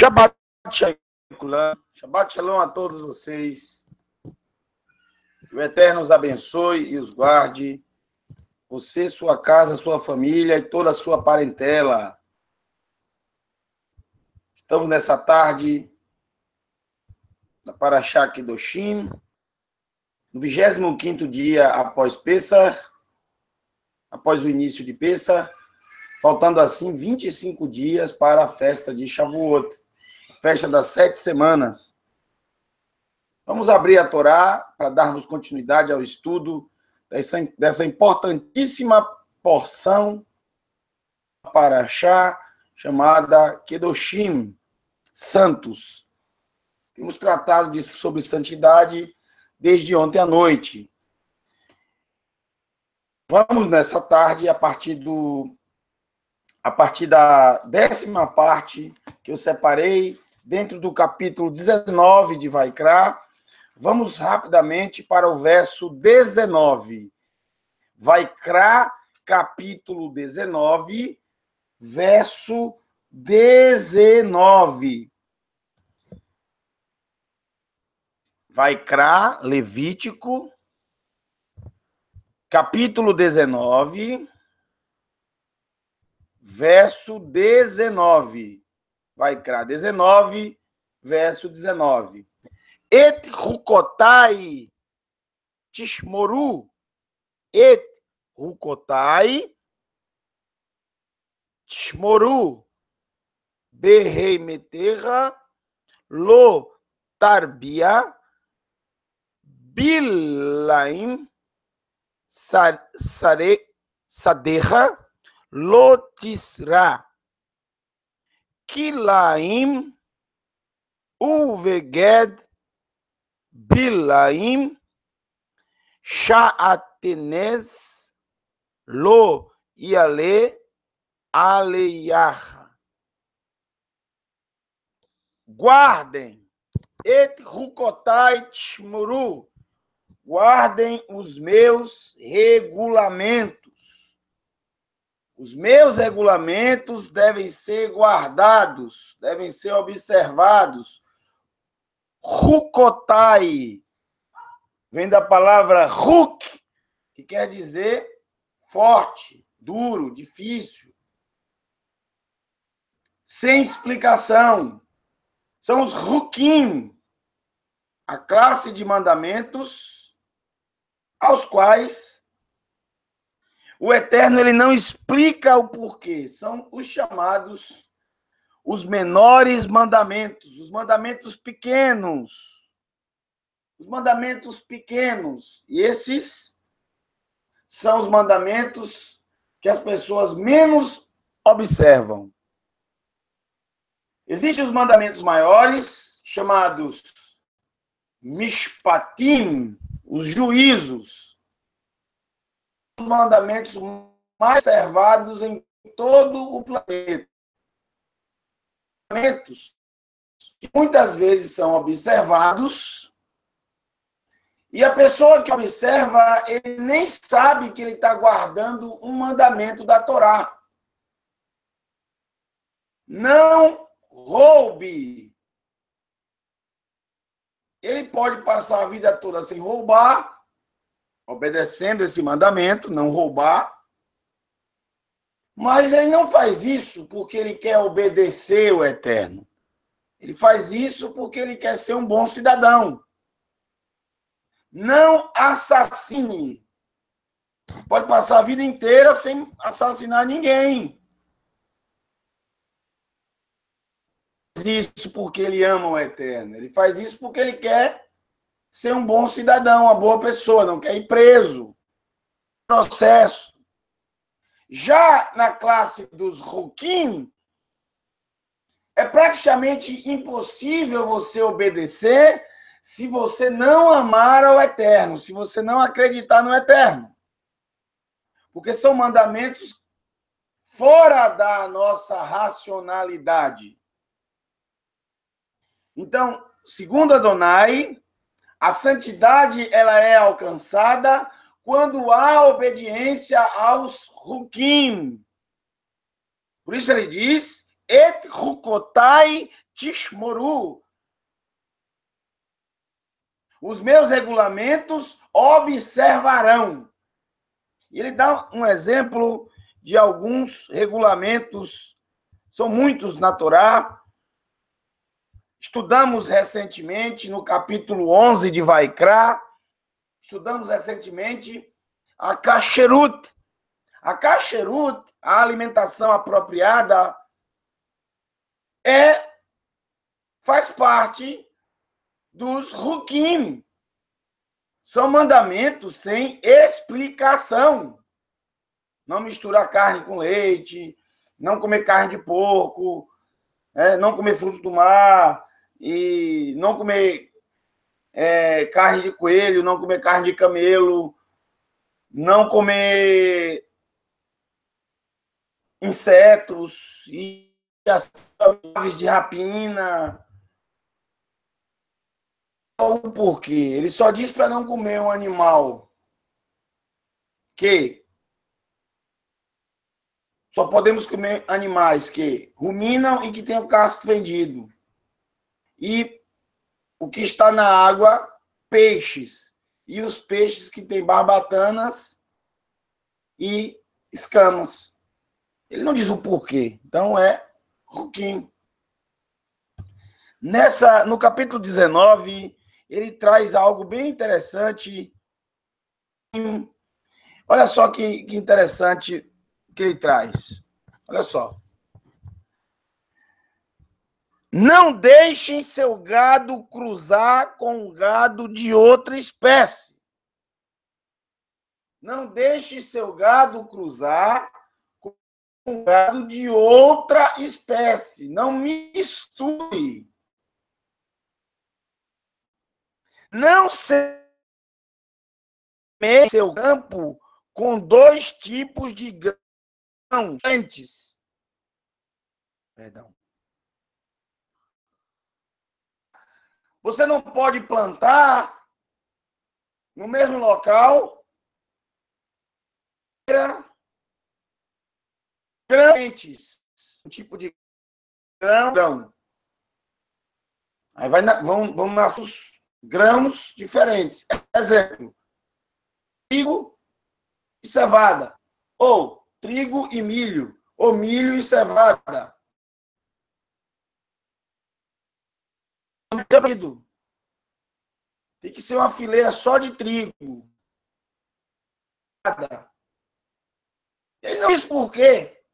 Shabbat Shalom. Shabbat Shalom a todos vocês. Que o Eterno os abençoe e os guarde. Você, sua casa, sua família e toda a sua parentela. Estamos nessa tarde na Parashá Kedoshim, no 25º dia após Pessah, após o início de Pessah, faltando assim 25 dias para a festa de Shavuot, a festa das 7 semanas. Vamos abrir a Torá para darmos continuidade ao estudo dessa importantíssima porção da Parashá chamada Kedoshim, santos. Temos tratado sobre santidade desde ontem à noite. Vamos nessa tarde, a partir da 10ª parte que eu separei dentro do capítulo 19 de Vaikra, vamos rapidamente para o verso 19. Vaikra, capítulo 19, verso 19. Vaikra, Levítico, capítulo 19, verso 19. Vaikra 19, verso 19. Et rukotai tishmoru, et rukotai tishmoru, beheimeterra lo tarbia bilaim sadeha lo tisra kilaim uveged bilaim shaatenes lo iale aleiah. Guardem et rukotai tshmuru, guardem os meus regulamentos. Os meus regulamentos devem ser guardados, devem ser observados. Rukotai vem da palavra ruk, que quer dizer forte, duro, difícil, sem explicação. São os rukim, a classe de mandamentos aos quais o Eterno ele não explica o porquê. São os chamados, os menores mandamentos, os mandamentos pequenos. Os mandamentos pequenos. E esses são os mandamentos que as pessoas menos observam. Existem os mandamentos maiores, chamados mishpatim, os juízos. Os mandamentos mais observados em todo o planeta. Mandamentos que muitas vezes são observados e a pessoa que observa, ele nem sabe que ele está guardando um mandamento da Torá. Não roube. Ele pode passar a vida toda sem roubar, obedecendo esse mandamento, não roubar. Mas ele não faz isso porque ele quer obedecer o Eterno. Ele faz isso porque ele quer ser um bom cidadão. Não assassine. Pode passar a vida inteira sem assassinar ninguém. Isso porque ele ama o Eterno. Ele faz isso porque ele quer ser um bom cidadão, uma boa pessoa, não quer ir preso. Processo. Já na classe dos Rukim, é praticamente impossível você obedecer se você não amar ao Eterno, se você não acreditar no Eterno. Porque são mandamentos fora da nossa racionalidade. Então, segundo Adonai, a santidade ela é alcançada quando há obediência aos Rukim. Por isso ele diz, et hukotai tishmoru. Os meus regulamentos observarão. E ele dá um exemplo de alguns regulamentos, são muitos na Torá. Estudamos recentemente no capítulo 11 de Vaikra, estudamos recentemente a kasherut. A kasherut, a alimentação apropriada, faz parte dos hukim. São mandamentos sem explicação. Não misturar carne com leite, não comer carne de porco, não comer frutos do mar, e não comer carne de coelho, não comer carne de camelo, não comer insetos e as aves de rapina. O porquê? Ele só diz para não comer um animal que só podemos comer animais que ruminam e que têm o casco fendido. E o que está na água, peixes. E os peixes que têm barbatanas e escamas. Ele não diz o porquê. Então é ruquim. No capítulo 19, ele traz algo bem interessante. Olha só que interessante que ele traz. Olha só. Não deixem seu gado cruzar com o gado de outra espécie. Não deixe seu gado cruzar com o gado de outra espécie. Não misture. Não semeie seu campo com dois tipos de grãos diferentes. Perdão. Você não pode plantar no mesmo local grãos, um tipo de grão. Aí vão nascer os grãos diferentes. Exemplo, trigo e cevada, ou trigo e milho, ou milho e cevada. Tem que ser uma fileira só de trigo. Ele não diz por quê.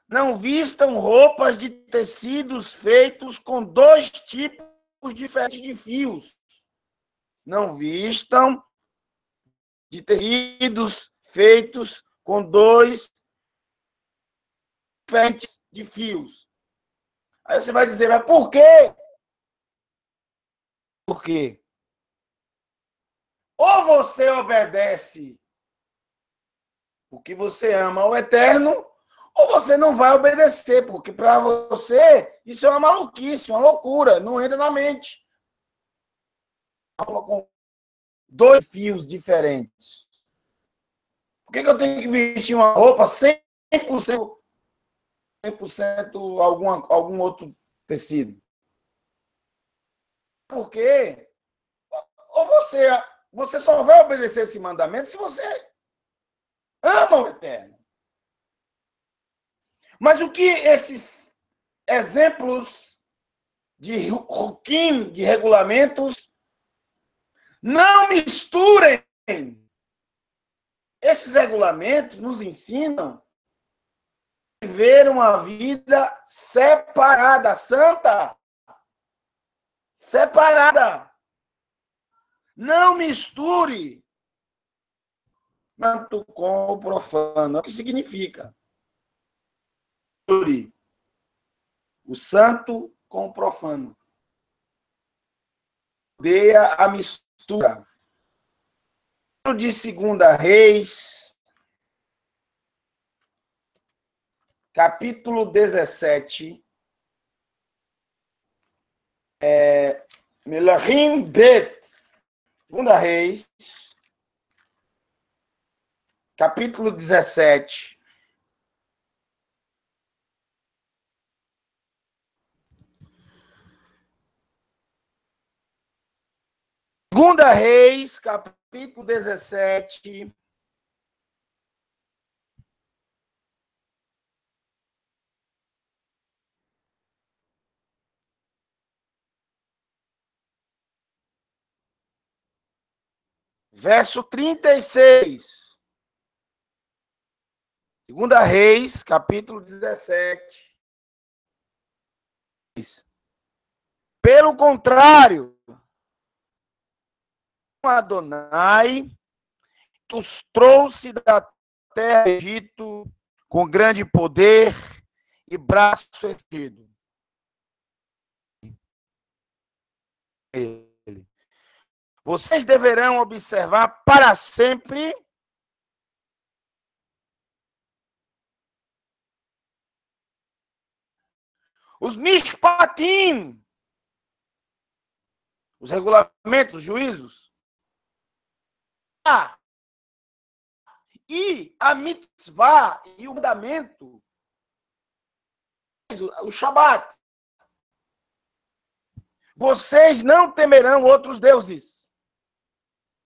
Não vistam roupas de tecidos feitos com dois tipos diferentes de fios. Não vistam de tecidos feitos com dois diferentes de fios. Aí você vai dizer, mas por quê? Por quê? Ou você obedece porque você ama o Eterno, ou você não vai obedecer, porque para você isso é uma maluquice, uma loucura, não entra na mente. Com dois fios diferentes. Por que eu tenho que vestir uma roupa 100% algum outro tecido? Porque ou você só vai obedecer esse mandamento se você ama o Eterno. Mas o que esses exemplos de hukim, de regulamentos, não misturem. Esses regulamentos nos ensinam a viver uma vida separada, santa. Separada. Não misture santo com o profano. O que significa? Misture o santo com o profano. Odeia a mistura. De 2 Reis, capítulo 17, Melachim Bet, 2 Reis, capítulo 17, Segunda Reis, capítulo 17. Verso 36. Segunda Reis, capítulo 17. Pelo contrário, Adonai os trouxe da terra do Egito com grande poder e braço erguido. Vocês deverão observar para sempre os mishpatim, os regulamentos, os juízos, e a mitzvah e o mandamento, o Shabat. Vocês não temerão outros deuses,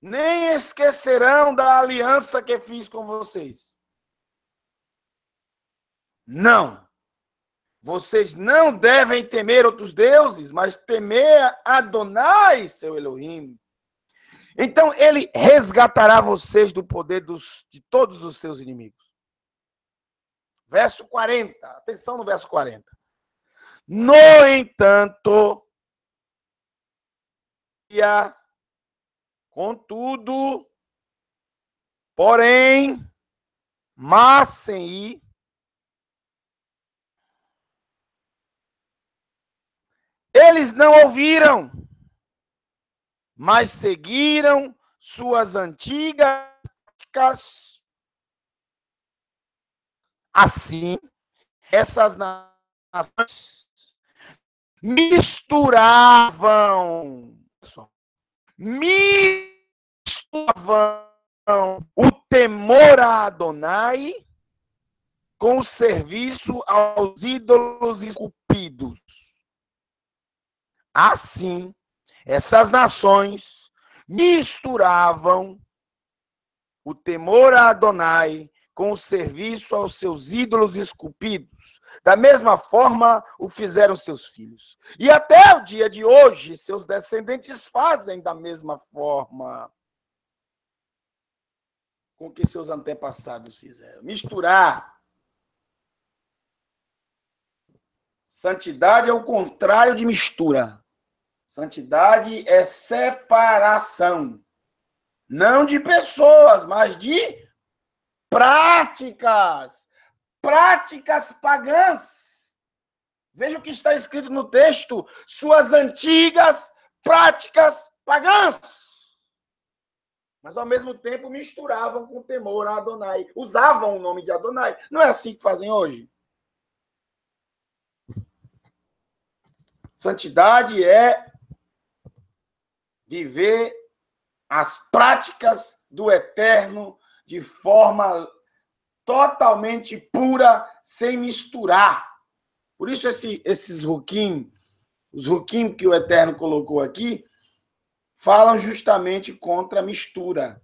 nem esquecerão da aliança que fiz com vocês. Não. Vocês não devem temer outros deuses, mas temer Adonai, seu Elohim. Então, ele resgatará vocês do poder de todos os seus inimigos. Verso 40. Atenção no verso 40. No entanto, contudo, porém, Massei, eles não ouviram, mas seguiram suas antigas práticas. Assim, essas nações misturavam o temor a Adonai com o serviço aos ídolos esculpidos. Assim, essas nações misturavam o temor a Adonai com o serviço aos seus ídolos esculpidos. Da mesma forma, o fizeram seus filhos. E até o dia de hoje, seus descendentes fazem da mesma forma com que seus antepassados fizeram. Misturar. Santidade é o contrário de mistura. Santidade é separação. Não de pessoas, mas de práticas. Práticas pagãs. Veja o que está escrito no texto. Suas antigas práticas pagãs. Mas, ao mesmo tempo, misturavam com temor a Adonai. Usavam o nome de Adonai. Não é assim que fazem hoje? Santidade é viver as práticas do Eterno de forma totalmente pura, sem misturar. Por isso esses ruquim, os ruquim que o Eterno colocou aqui, falam justamente contra a mistura.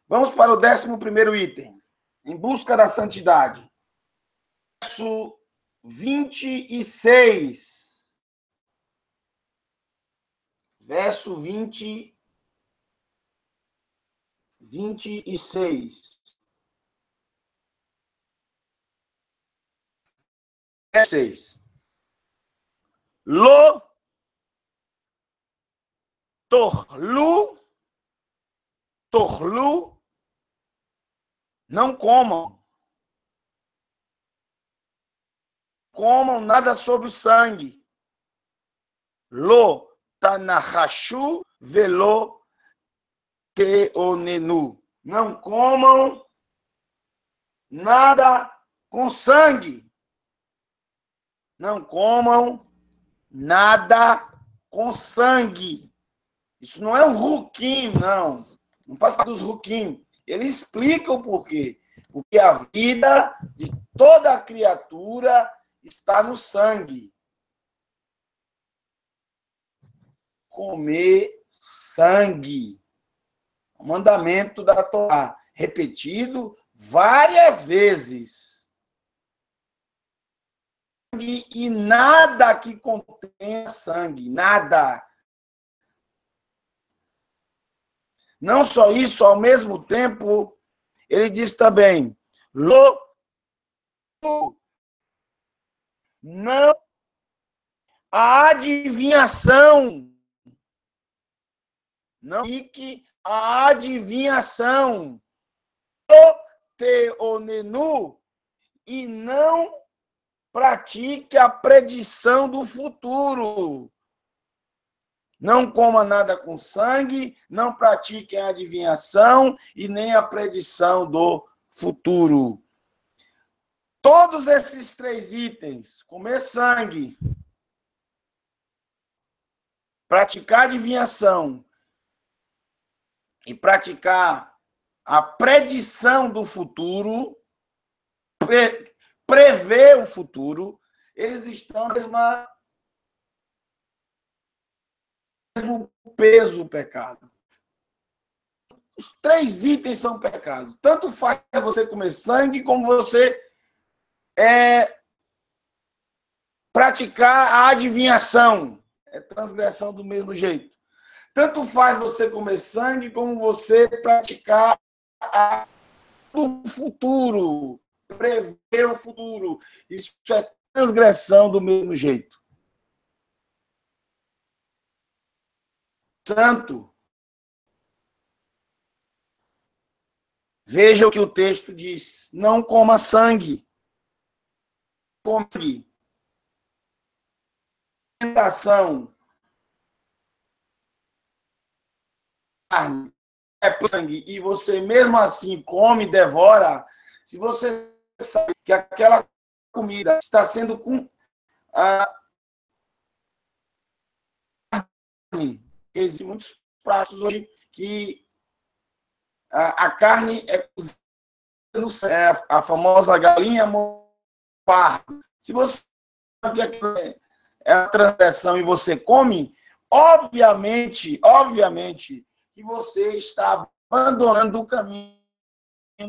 Vamos para o 11º item. Em busca da santidade. Verso 26. Verso 26. 6. Lo torlu, não comam nada sobre o sangue. Lo tanahashu velo teonenu, não comam nada com sangue. Não comam nada com sangue. Isso não é um ruquim, não. Não faz parte dos ruquim. Ele explica o porquê. Porque a vida de toda a criatura está no sangue. Comer sangue. O mandamento da Torá, repetido várias vezes. E nada que contenha sangue, nada. Não só isso, ao mesmo tempo, ele diz também, não a adivinhação. Não fique a adivinhação. Teonenu, e não pratique a predição do futuro. Não coma nada com sangue, não pratique a adivinhação e nem a predição do futuro. Todos esses 3 itens, comer sangue, praticar adivinhação e praticar a predição do futuro, prever o futuro, eles estão no mesmo peso do pecado. Os 3 itens são pecados. Tanto faz você comer sangue, como você praticar a adivinhação. É transgressão do mesmo jeito. Tanto faz você comer sangue, como você praticar o futuro. Prever o futuro. Isso é transgressão do mesmo jeito. Santo. Veja o que o texto diz. Não coma sangue. Coma sangue. Tentação. Carne. É sangue. E você mesmo assim come e devora. Se você sabe que aquela comida está sendo com existem muitos pratos hoje que a carne é cozida no sangue, a famosa galinha parda. Se você sabe que é a transgressão e você come, obviamente que você está abandonando o caminho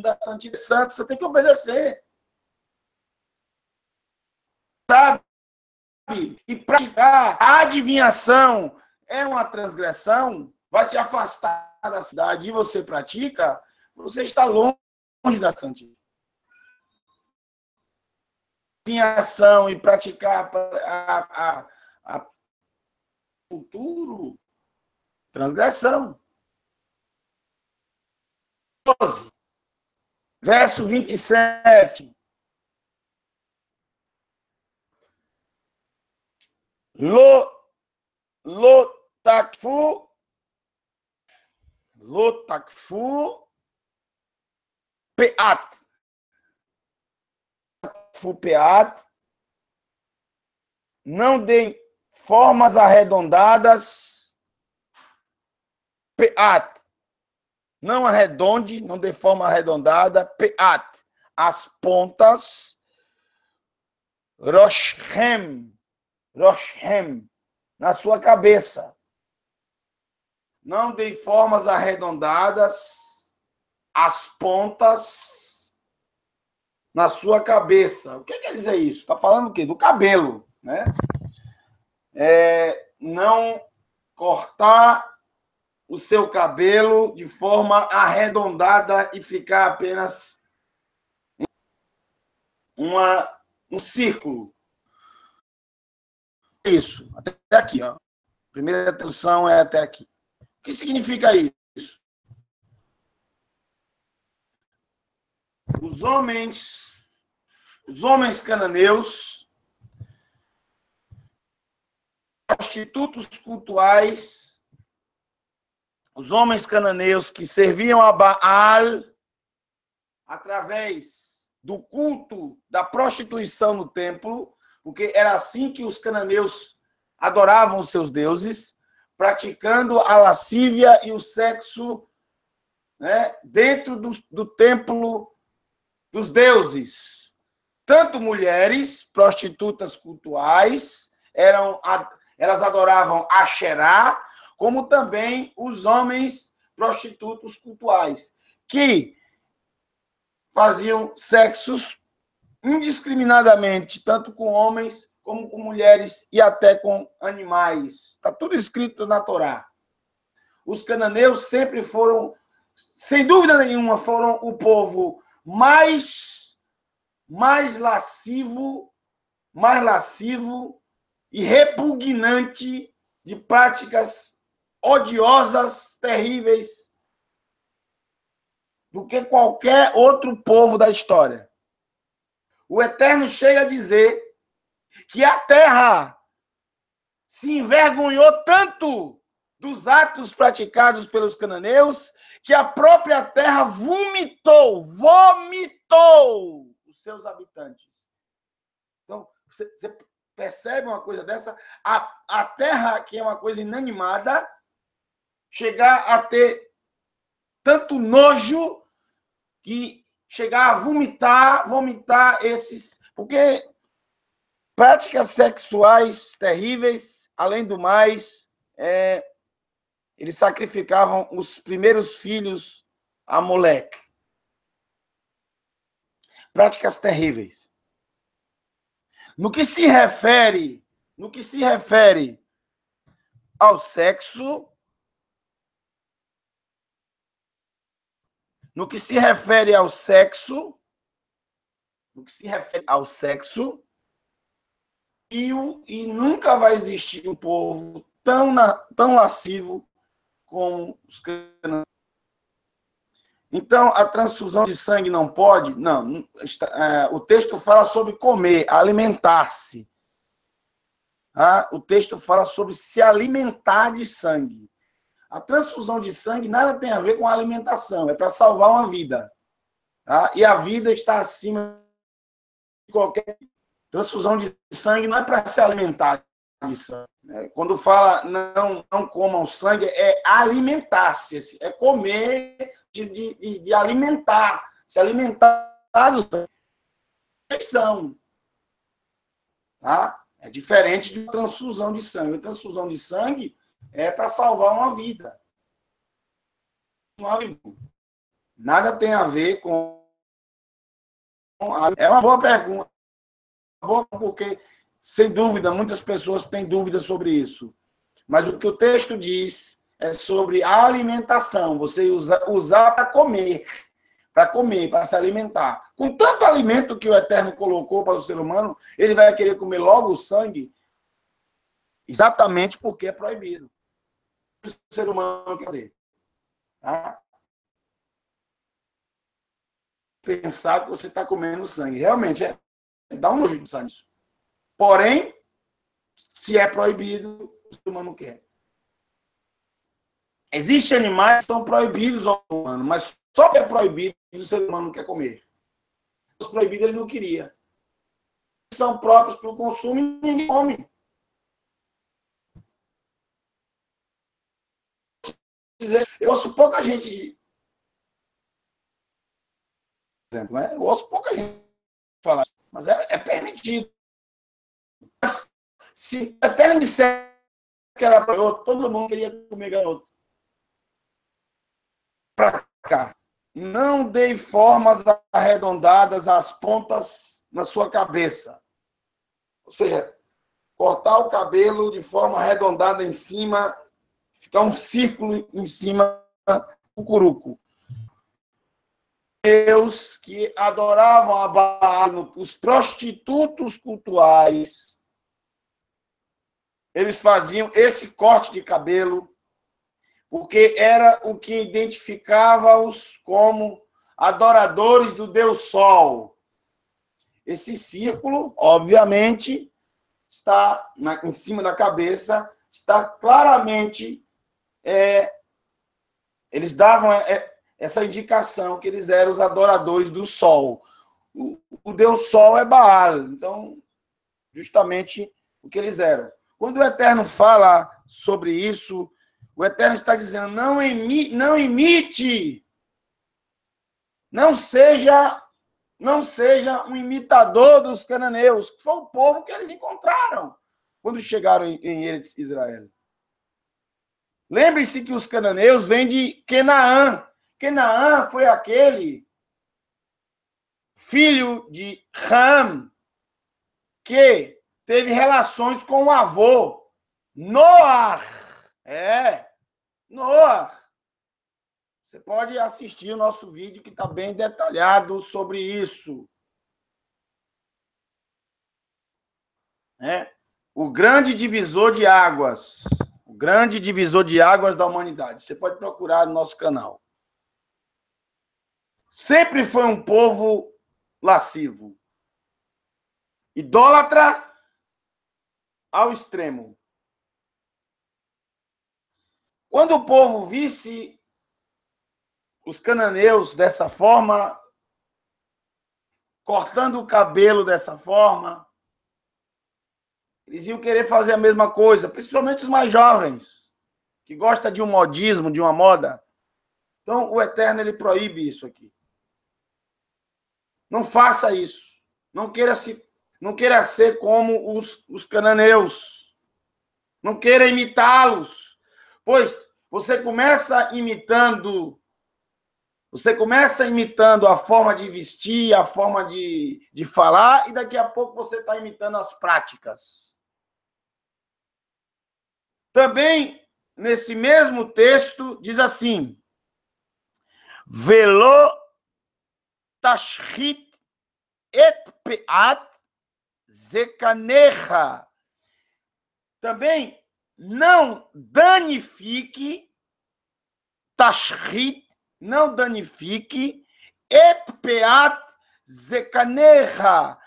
da santidade. Você tem que obedecer. Sabe? E praticar a adivinhação é uma transgressão, vai te afastar da cidade e você pratica, você está longe da santidade. Adivinhação e praticar a futuro, transgressão. 12, verso 27. Lo takfu peat. Peat. Não dê formas arredondadas. Peat. Não arredonde, não dê forma arredondada. Peat. As pontas. Roshem. Na sua cabeça. Não dê formas arredondadas, as pontas na sua cabeça. O que quer dizer isso? Está falando o quê? Do cabelo, né? Não cortar o seu cabelo de forma arredondada e ficar apenas um círculo. Isso, até aqui, ó. A primeira tradução é até aqui. O que significa isso? Os homens cananeus, prostitutos cultuais, os homens cananeus que serviam a Baal através do culto da prostituição no templo, porque era assim que os cananeus adoravam os seus deuses, praticando a lascívia e o sexo, né, dentro do templo dos deuses. Tanto mulheres, prostitutas cultuais, elas adoravam Asherá, como também os homens prostitutos cultuais, que faziam sexos indiscriminadamente, tanto com homens como com mulheres e até com animais. Está tudo escrito na Torá. Os cananeus sempre foram, sem dúvida nenhuma, foram o povo mais lascivo e repugnante de práticas odiosas, terríveis, do que qualquer outro povo da história. O Eterno chega a dizer que a terra se envergonhou tanto dos atos praticados pelos cananeus que a própria terra vomitou os seus habitantes. Então, você percebe uma coisa dessa? A terra, que é uma coisa inanimada, chegar a ter tanto nojo que chegar a vomitar esses... Porque práticas sexuais terríveis, além do mais, eles sacrificavam os primeiros filhos a Moleque. Práticas terríveis. No que se refere ao sexo, e nunca vai existir um povo tão lascivo como os cananeus. Então, a transfusão de sangue não pode? Não. O texto fala sobre comer, alimentar-se. O texto fala sobre se alimentar de sangue. A transfusão de sangue nada tem a ver com a alimentação, é para salvar uma vida. E a vida está acima de qualquer... Transfusão de sangue não é para se alimentar de sangue. Quando fala não comam sangue, é alimentar-se, é comer, de alimentar, se alimentar do sangue. É diferente de transfusão de sangue. A transfusão de sangue é para salvar uma vida. Nada tem a ver com... É uma boa pergunta. Porque, sem dúvida, muitas pessoas têm dúvidas sobre isso. Mas o que o texto diz é sobre a alimentação. Você usar para comer, para se alimentar. Com tanto alimento que o Eterno colocou para o ser humano, ele vai querer comer logo o sangue, exatamente porque é proibido. O ser humano quer dizer. Pensar que você está comendo sangue. Realmente, dá um nojo de sangue. Porém, se é proibido, o ser humano quer. Existem animais que estão proibidos ao humano, mas só que é proibido, o ser humano não quer comer. Os proibidos ele não queria. São próprios para o consumo e ninguém come. Eu ouço pouca gente... Exemplo, né? Eu ouço pouca gente falar, mas é permitido. Mas, se até me disser que era para outro, todo mundo queria comer garoto. Para cá. Não dê formas arredondadas às pontas na sua cabeça. Ou seja, cortar o cabelo de forma arredondada em cima, ficar um círculo em cima do curuco. Deus que adoravam a Baal, os prostitutos cultuais, eles faziam esse corte de cabelo, porque era o que identificava-os como adoradores do Deus Sol. Esse círculo, obviamente, está em cima da cabeça, está claramente... eles davam essa indicação que eles eram os adoradores do Sol. O Deus Sol é Baal. Então, justamente o que eles eram. Quando o Eterno fala sobre isso, o Eterno está dizendo, não imite, não seja um imitador dos cananeus, que foi o povo que eles encontraram quando chegaram em Eretz Israel. Lembre-se que os cananeus vêm de Canaã. Canaã foi aquele filho de Ham que teve relações com o avô, Noar. Noar. Você pode assistir o nosso vídeo que está bem detalhado sobre isso. O grande divisor de águas. O grande divisor de águas da humanidade. Você pode procurar no nosso canal. Sempre foi um povo lascivo. Idólatra ao extremo. Quando o povo visse os cananeus dessa forma, cortando o cabelo dessa forma, eles iam querer fazer a mesma coisa, principalmente os mais jovens, que gostam de um modismo, de uma moda. Então, o Eterno, ele proíbe isso aqui. Não faça isso. Não queira ser como os cananeus. Não queira imitá-los. Pois você começa imitando a forma de vestir, a forma de falar, e daqui a pouco você está imitando as práticas. Também, nesse mesmo texto, diz assim: Velo tashchit et peat zekanecha. Também não danifique, tashchit, não danifique, et peat zekanecha,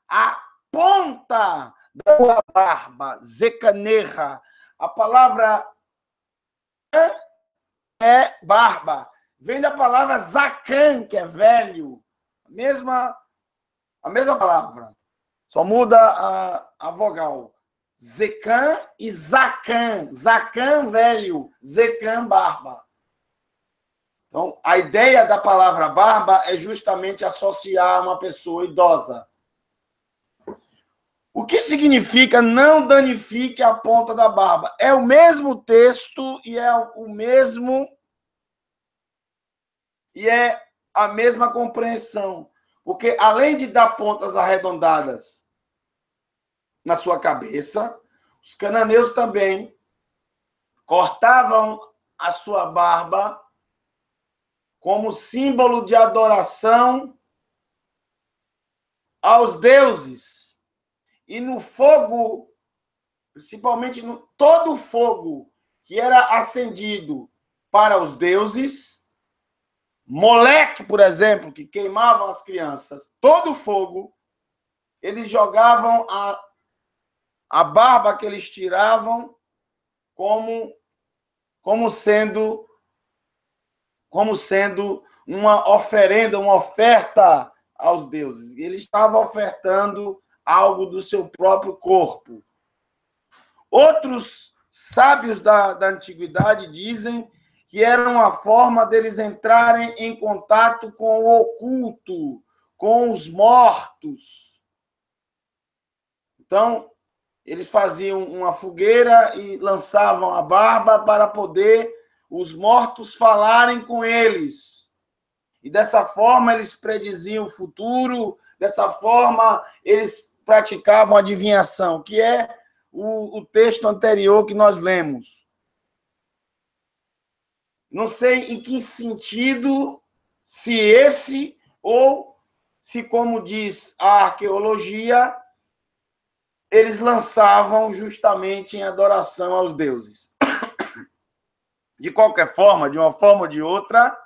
a ponta da tua barba, zekanecha. A palavra é barba. Vem da palavra zakan, que é velho. A mesma palavra. Só muda a vogal. Zekan e zakan. Zakan, velho. Zekan, barba. Então, a ideia da palavra barba é justamente associar uma pessoa idosa. O que significa não danifique a ponta da barba? É o mesmo texto e é a mesma compreensão. Porque além de dar pontas arredondadas na sua cabeça, os cananeus também cortavam a sua barba como símbolo de adoração aos deuses. E no fogo, principalmente todo o fogo que era acendido para os deuses, Moleque, por exemplo, que queimavam as crianças, todo o fogo, eles jogavam a barba que eles tiravam como sendo uma oferenda, uma oferta aos deuses. Ele estava ofertando algo do seu próprio corpo. Outros sábios da antiguidade dizem que era uma forma deles entrarem em contato com o oculto, com os mortos. Então, eles faziam uma fogueira e lançavam a barba para poder os mortos falarem com eles. E dessa forma eles prediziam o futuro, dessa forma eles praticavam adivinhação, que é o texto anterior que nós lemos. Não sei em que sentido, se esse ou se, como diz a arqueologia, eles lançavam justamente em adoração aos deuses. De qualquer forma, de uma forma ou de outra,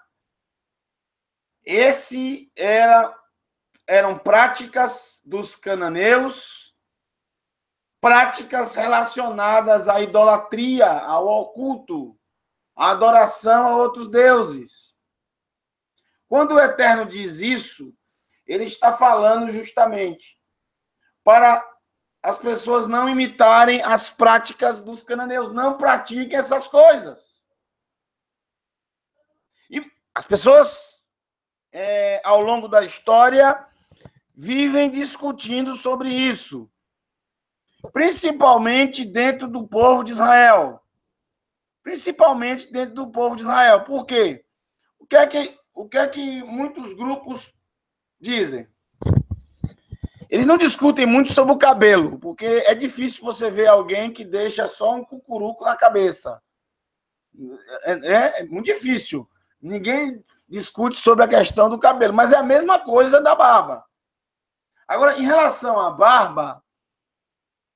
eram práticas dos cananeus, práticas relacionadas à idolatria, ao oculto, à adoração a outros deuses. Quando o Eterno diz isso, ele está falando justamente para as pessoas não imitarem as práticas dos cananeus, não pratiquem essas coisas. E as pessoas, ao longo da história, vivem discutindo sobre isso, principalmente dentro do povo de Israel. principalmente dentro do povo de Israel. Por quê? O que é que muitos grupos dizem? Eles não discutem muito sobre o cabelo, porque é difícil você ver alguém que deixa só um cucuruco na cabeça. É muito difícil. Ninguém discute sobre a questão do cabelo, mas é a mesma coisa da barba. Agora, em relação à barba,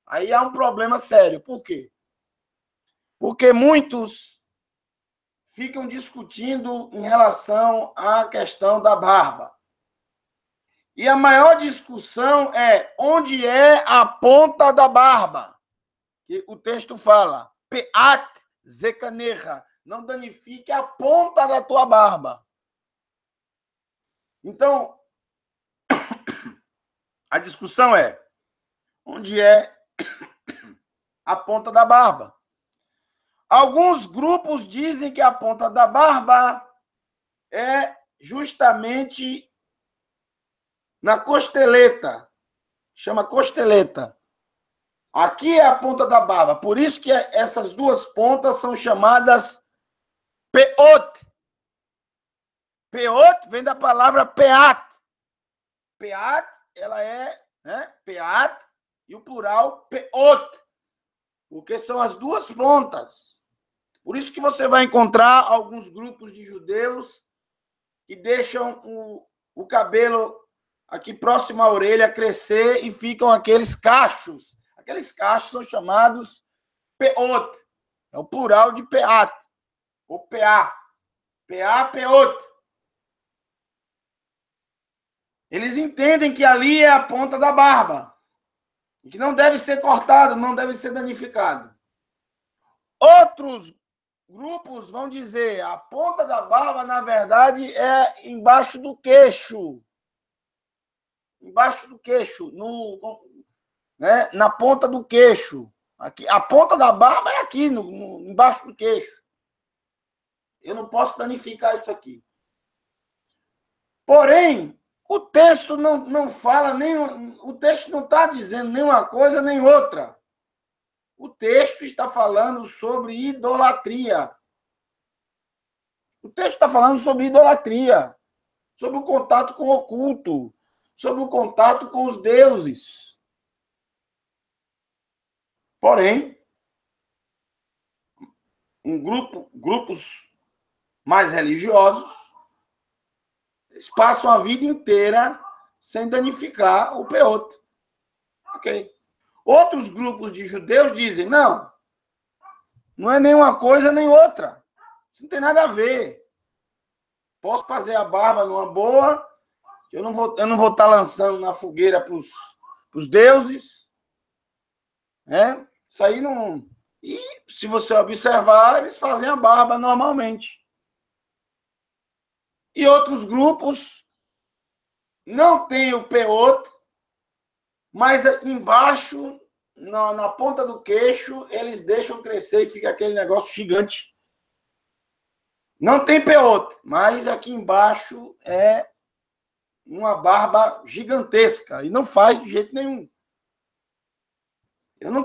aí há um problema sério. Por quê? Porque muitos ficam discutindo em relação à questão da barba. E a maior discussão é onde é a ponta da barba. Que o texto fala, peat zekanecha, não danifique a ponta da tua barba. Então, a discussão é onde é a ponta da barba. Alguns grupos dizem que a ponta da barba é justamente na costeleta. Chama costeleta. Aqui é a ponta da barba. Por isso que essas duas pontas são chamadas peot. Peot vem da palavra peat. Peat, ela é, né, peat, e o plural peot. Porque são as duas pontas. Por isso que você vai encontrar alguns grupos de judeus que deixam o cabelo aqui próximo à orelha crescer e ficam aqueles cachos. Aqueles cachos são chamados peot. É o plural de peat. Ou PA. PA, peot. Eles entendem que ali é a ponta da barba. E que não deve ser cortado, não deve ser danificado. Outros grupos vão dizer a ponta da barba, na verdade, é embaixo do queixo. Embaixo do queixo, né, na ponta do queixo. Aqui, a ponta da barba é aqui, embaixo do queixo. Eu não posso danificar isso aqui. Porém, o texto não fala nem... O texto não está dizendo nem uma coisa nem outra. O texto está falando sobre idolatria. O texto está falando sobre idolatria, sobre o contato com o oculto, sobre o contato com os deuses. Porém, grupos mais religiosos, eles passam a vida inteira sem danificar o peote. Ok. Outros grupos de judeus dizem, não é nem uma coisa nem outra. Isso não tem nada a ver. Posso fazer a barba numa boa, eu não vou estar lançando na fogueira para os deuses. Né? Isso aí não... E, se você observar, eles fazem a barba normalmente. E outros grupos não têm o peote, mas embaixo, na ponta do queixo, eles deixam crescer e fica aquele negócio gigante. Não tem peote, mas aqui embaixo é uma barba gigantesca e não faz de jeito nenhum.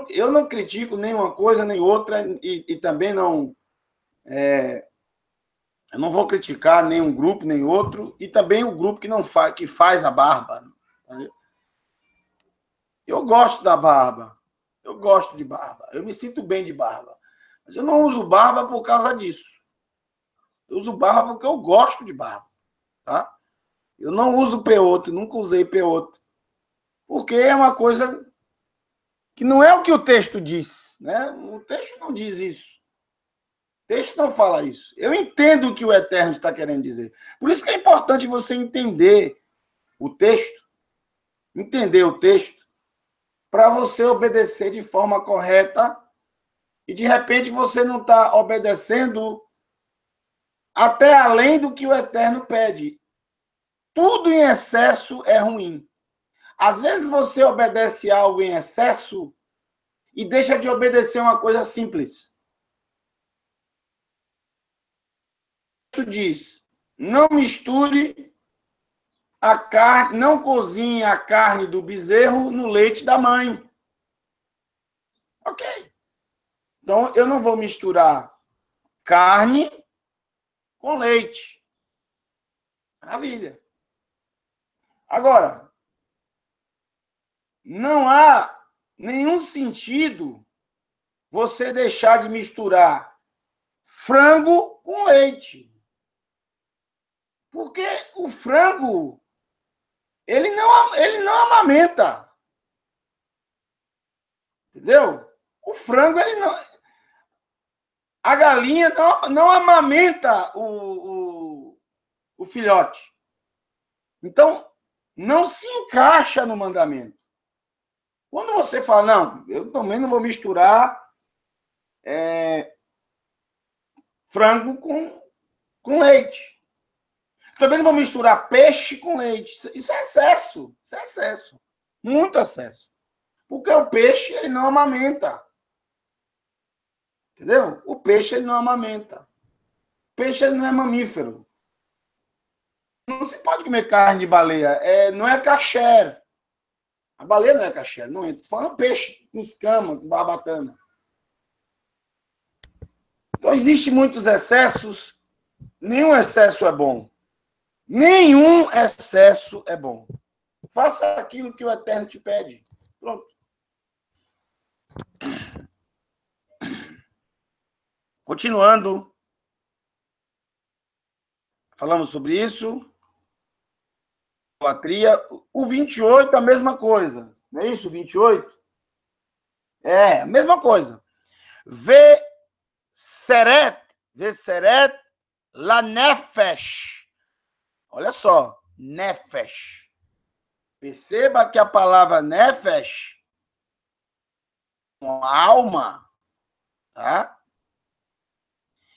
Eu não critico nem uma coisa nem outra e também não... eu não vou criticar nem um grupo nem outro e também o grupo que faz a barba. Eu gosto da barba. Eu gosto de barba. Eu me sinto bem de barba. Mas eu não uso barba por causa disso. Eu uso barba porque eu gosto de barba. Tá? Eu não uso peote, nunca usei peote. Porque é uma coisa que não é o que o texto diz. Né? O texto não diz isso. O texto não fala isso. Eu entendo o que o Eterno está querendo dizer. Por isso que é importante você entender o texto, para você obedecer de forma correta e, de repente, você não está obedecendo até além do que o Eterno pede. Tudo em excesso é ruim. Às vezes você obedece algo em excesso e deixa de obedecer uma coisa simples. Tu diz, não misture a carne, não cozinhe a carne do bezerro no leite da mãe. Ok. Então, eu não vou misturar carne com leite. Maravilha. Agora, não há nenhum sentido você deixar de misturar frango com leite. Porque o frango, ele não amamenta. Entendeu? O frango, ele não... A galinha não amamenta o filhote. Então, não se encaixa no mandamento. Quando você fala, não, eu também não vou misturar frango com leite. Também não vou misturar peixe com leite. Isso é excesso. Isso é excesso. Muito excesso. Porque o peixe, ele não amamenta. Entendeu? O peixe, ele não amamenta. O peixe, ele não é mamífero. Não se pode comer carne de baleia. Não é kasher. A baleia não é kasher. Não entra. Estou falando peixe com escama, com barbatana. Então, existem muitos excessos. Nenhum excesso é bom. Nenhum excesso é bom. Faça aquilo que o Eterno te pede. Pronto. Continuando. Falamos sobre isso. Idolatria. O 28 é a mesma coisa. Não é isso, 28? É, a mesma coisa. Veseret la nefesh. Olha só, nefesh. Perceba que a palavra nefesh, com alma, tá?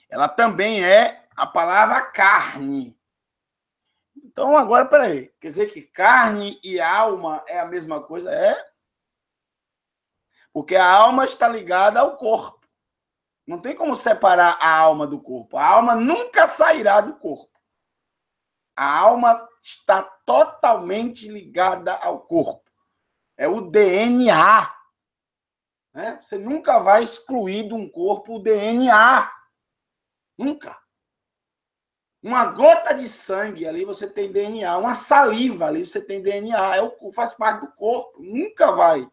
Ela também é a palavra carne. Então, agora, peraí. Quer dizer que carne e alma é a mesma coisa? É. Porque a alma está ligada ao corpo. Não tem como separar a alma do corpo. A alma nunca sairá do corpo. A alma está totalmente ligada ao corpo. É o DNA. Né? Você nunca vai excluir de um corpo o DNA. Nunca. Uma gota de sangue, ali você tem DNA. Uma saliva, ali você tem DNA. Faz parte do corpo. Nunca vai.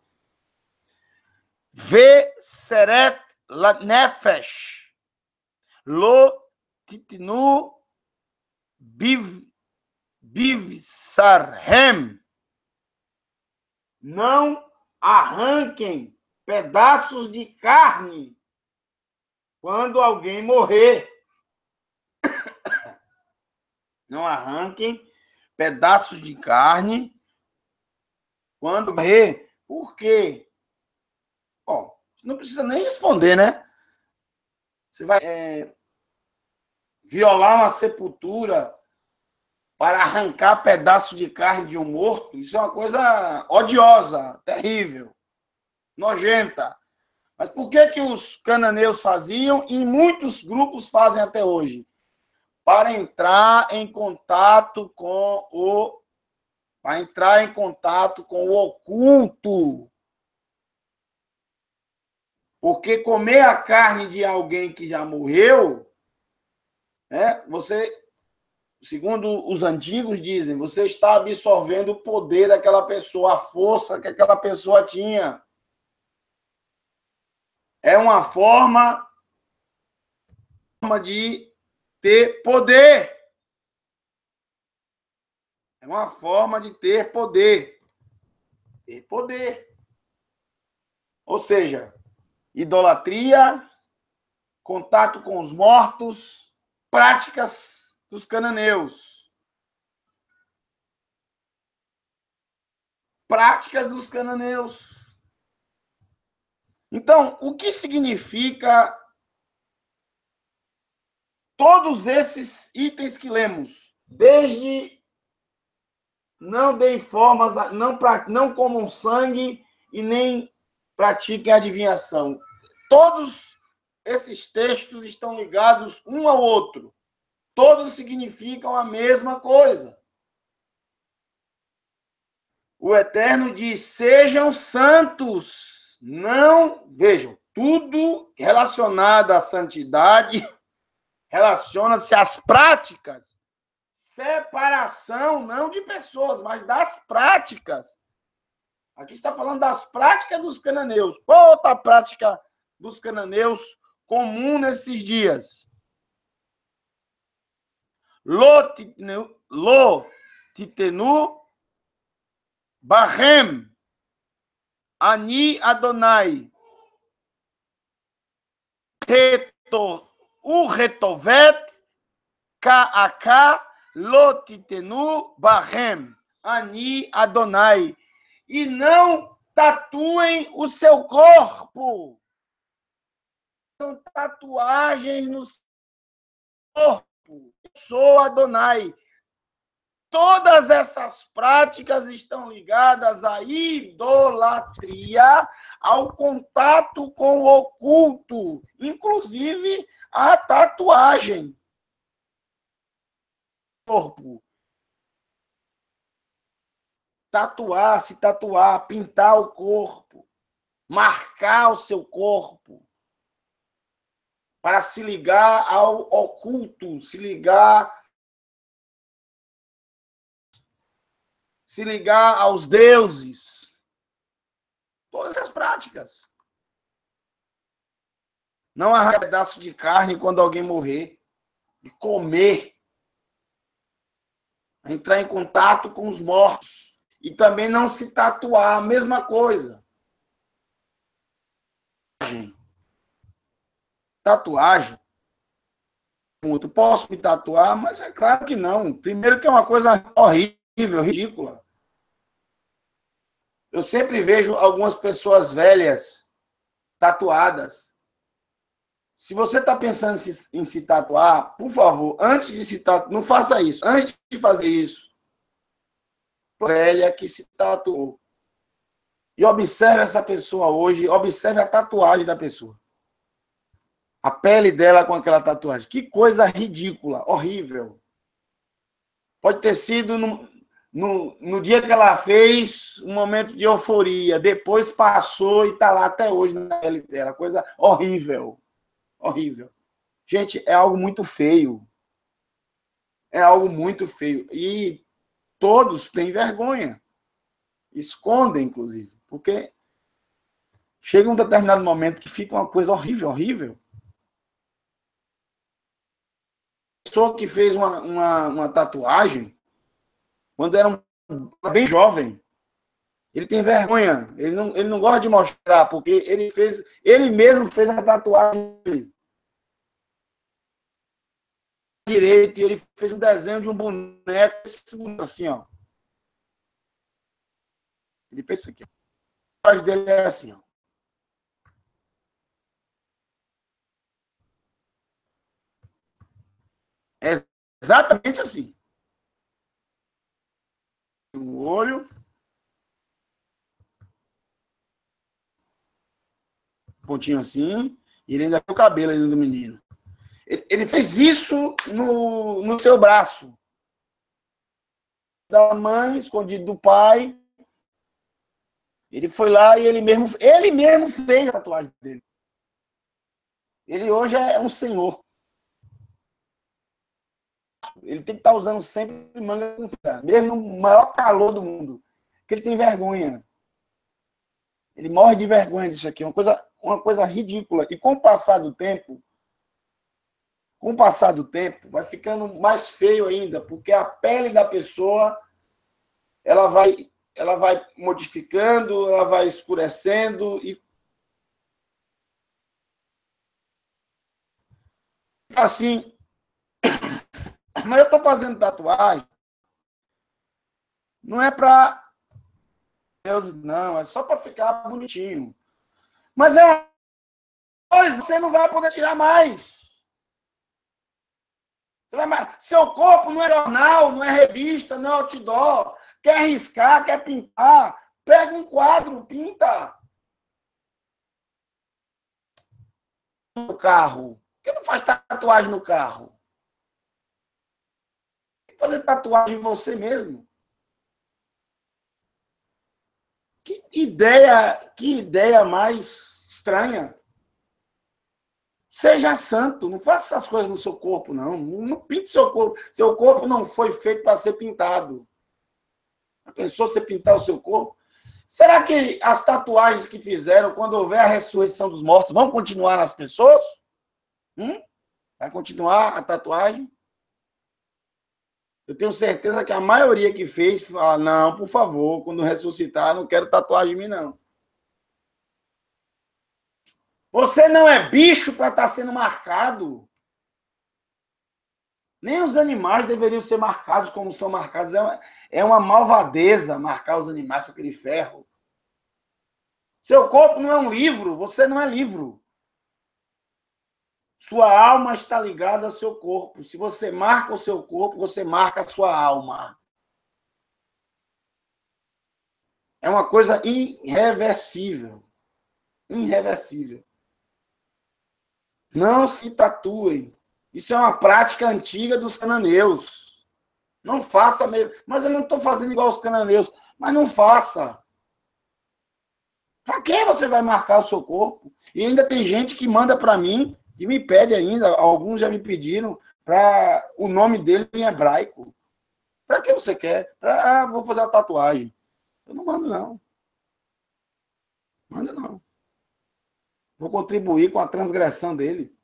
Veseret la nefesh. Lo titnu bivsarhem. Não arranquem pedaços de carne quando alguém morrer. Não arranquem pedaços de carne quando morrer. Por quê? Bom, não precisa nem responder, né? Você vai violar uma sepultura para arrancar pedaço de carne de um morto? Isso é uma coisa odiosa, terrível, nojenta. Mas por que os cananeus faziam e muitos grupos fazem até hoje? Para entrar em contato com o oculto. Porque comer a carne de alguém que já morreu, você, segundo os antigos dizem, você está absorvendo o poder daquela pessoa, a força que aquela pessoa tinha. É uma forma de ter poder. É uma forma de ter poder. Ter poder. Ou seja, idolatria, contato com os mortos, práticas dos cananeus. Práticas dos cananeus. Então, o que significa todos esses itens que lemos? Desde não deem formas, não comam sangue e nem pratiquem adivinhação. Todos esses textos estão ligados um ao outro. Todos significam a mesma coisa. O Eterno diz: sejam santos. Não, vejam, tudo relacionado à santidade Relaciona-se às práticas. Separação não de pessoas, mas das práticas. Aqui está falando das práticas dos cananeus. Qual outra prática dos cananeus comum nesses dias? Lo titenu Bahem, Ani Adonai, o Retovet, Ka'aka, Lo titenu Bahem, Ani Adonai. E não tatuem o seu corpo. São tatuagens no corpo. Eu sou Adonai. Todas essas práticas estão ligadas à idolatria, ao contato com o oculto, inclusive a tatuagem. Corpo. Tatuar, se tatuar, pintar o corpo, marcar o seu corpo, para se ligar ao oculto, se ligar aos deuses. Todas as práticas. Não arrancar pedaço de carne quando alguém morrer. E comer. Entrar em contato com os mortos. E também não se tatuar. A mesma coisa. Tatuagem. Posso me tatuar? Mas é claro que não. Primeiro que é uma coisa horrível, ridícula. Eu sempre vejo algumas pessoas velhas tatuadas. Se você está pensando em se tatuar, por favor, antes de se tatuar, não faça isso. Antes de fazer isso, velha que se tatuou. E observe essa pessoa hoje, observe a tatuagem da pessoa. A pele dela com aquela tatuagem. Que coisa ridícula, horrível. Pode ter sido no dia que ela fez, um momento de euforia. Depois passou e está lá até hoje na pele dela. Coisa horrível. Horrível. Gente, é algo muito feio. É algo muito feio. E todos têm vergonha. Escondem, inclusive. Porque chega um determinado momento que fica uma coisa horrível, horrível. A pessoa que fez uma tatuagem, quando era bem jovem, ele tem vergonha. Ele não gosta de mostrar, porque ele mesmo fez a tatuagem direito, e ele fez um desenho de um boneco assim, ó. Ele fez isso aqui. A tatuagem dele é assim, ó. É exatamente assim. Um olho, pontinho assim, e ele ainda tem o cabelo ainda do menino. Ele fez isso no seu braço. Da mãe, escondido do pai. Ele foi lá e ele mesmo fez a tatuagem dele. Ele hoje é um senhor. Ele tem que estar usando sempre manga comprida, mesmo no maior calor do mundo. Porque ele tem vergonha. Ele morre de vergonha disso aqui. Uma coisa ridícula. E com o passar do tempo, vai ficando mais feio ainda, porque a pele da pessoa ela vai modificando, ela vai escurecendo e assim. Mas eu estou fazendo tatuagem, não é para Deus, não, é só para ficar bonitinho. Mas é uma coisa, você não vai poder tirar mais. Seu corpo não é jornal, não é revista, não é outdoor. Quer riscar, quer pintar, pega um quadro, pinta. No carro. Por que não faz tatuagem no carro? Fazer tatuagem em você mesmo. Que ideia mais estranha. Seja santo, não faça essas coisas no seu corpo, não. Não pinte seu corpo. Seu corpo não foi feito para ser pintado. A pessoa você pintar o seu corpo. Será que as tatuagens que fizeram, quando houver a ressurreição dos mortos, vão continuar nas pessoas? Vai continuar a tatuagem? Eu tenho certeza que a maioria que fez fala, não, por favor, quando ressuscitar, não quero tatuagem em mim, não. Você não é bicho para estar sendo marcado. Nem os animais deveriam ser marcados como são marcados. É uma malvadeza marcar os animais com aquele ferro. Seu corpo não é um livro, você não é livro. Sua alma está ligada ao seu corpo. Se você marca o seu corpo, você marca a sua alma. É uma coisa irreversível. Irreversível. Não se tatuem. Isso é uma prática antiga dos cananeus. Não faça mesmo. Mas eu não estou fazendo igual os cananeus. Mas não faça. Para que você vai marcar o seu corpo? E ainda tem gente que manda para mim, que me pede ainda, alguns já me pediram, para o nome dele em hebraico. Para que você quer? Vou fazer uma tatuagem. Eu não mando, não. Manda, não. Vou contribuir com a transgressão dele.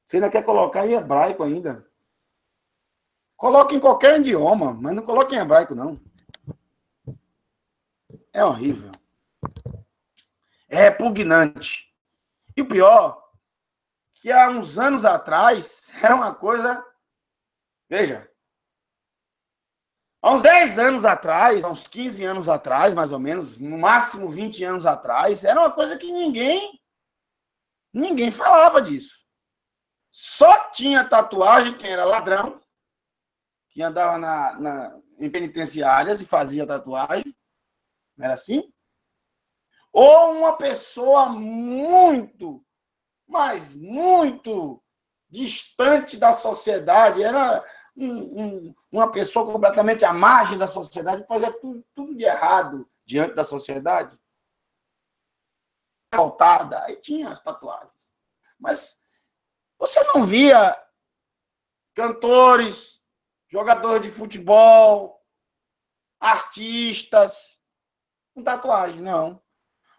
Você ainda quer colocar em hebraico ainda? Coloque em qualquer idioma, mas não coloque em hebraico, não. É horrível. É repugnante. E o pior, que há uns anos atrás, era uma coisa... Veja, há uns 10 anos atrás, há uns 15 anos atrás, mais ou menos, no máximo 20 anos atrás, era uma coisa que ninguém falava disso. Só tinha tatuagem quem era ladrão, que andava em penitenciárias e fazia tatuagem. Não era assim? Ou uma pessoa muito, mas muito distante da sociedade. Era uma pessoa completamente à margem da sociedade, que fazia tudo de errado diante da sociedade. Faltada. Aí tinha as tatuagens. Mas você não via cantores, jogadores de futebol, artistas com tatuagem, não.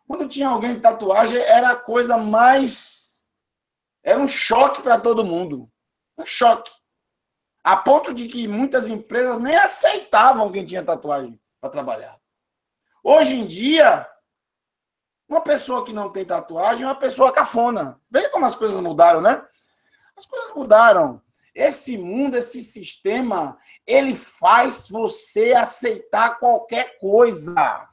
Quando tinha alguém de tatuagem, era a coisa mais... Era um choque para todo mundo. Um choque. A ponto de que muitas empresas nem aceitavam quem tinha tatuagem para trabalhar. Hoje em dia, uma pessoa que não tem tatuagem é uma pessoa cafona. Veja como as coisas mudaram, né? As coisas mudaram. Esse mundo, esse sistema, ele faz você aceitar qualquer coisa.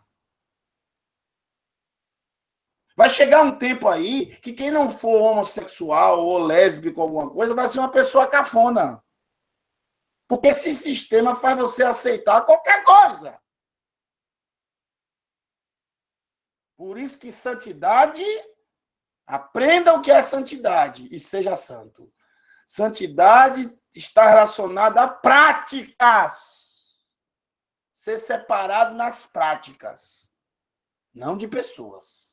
Vai chegar um tempo aí que quem não for homossexual ou lésbico ou alguma coisa vai ser uma pessoa cafona. Porque esse sistema faz você aceitar qualquer coisa. Por isso que santidade, aprenda o que é santidade e seja santo. Santidade está relacionada a práticas. Ser separado nas práticas, não de pessoas.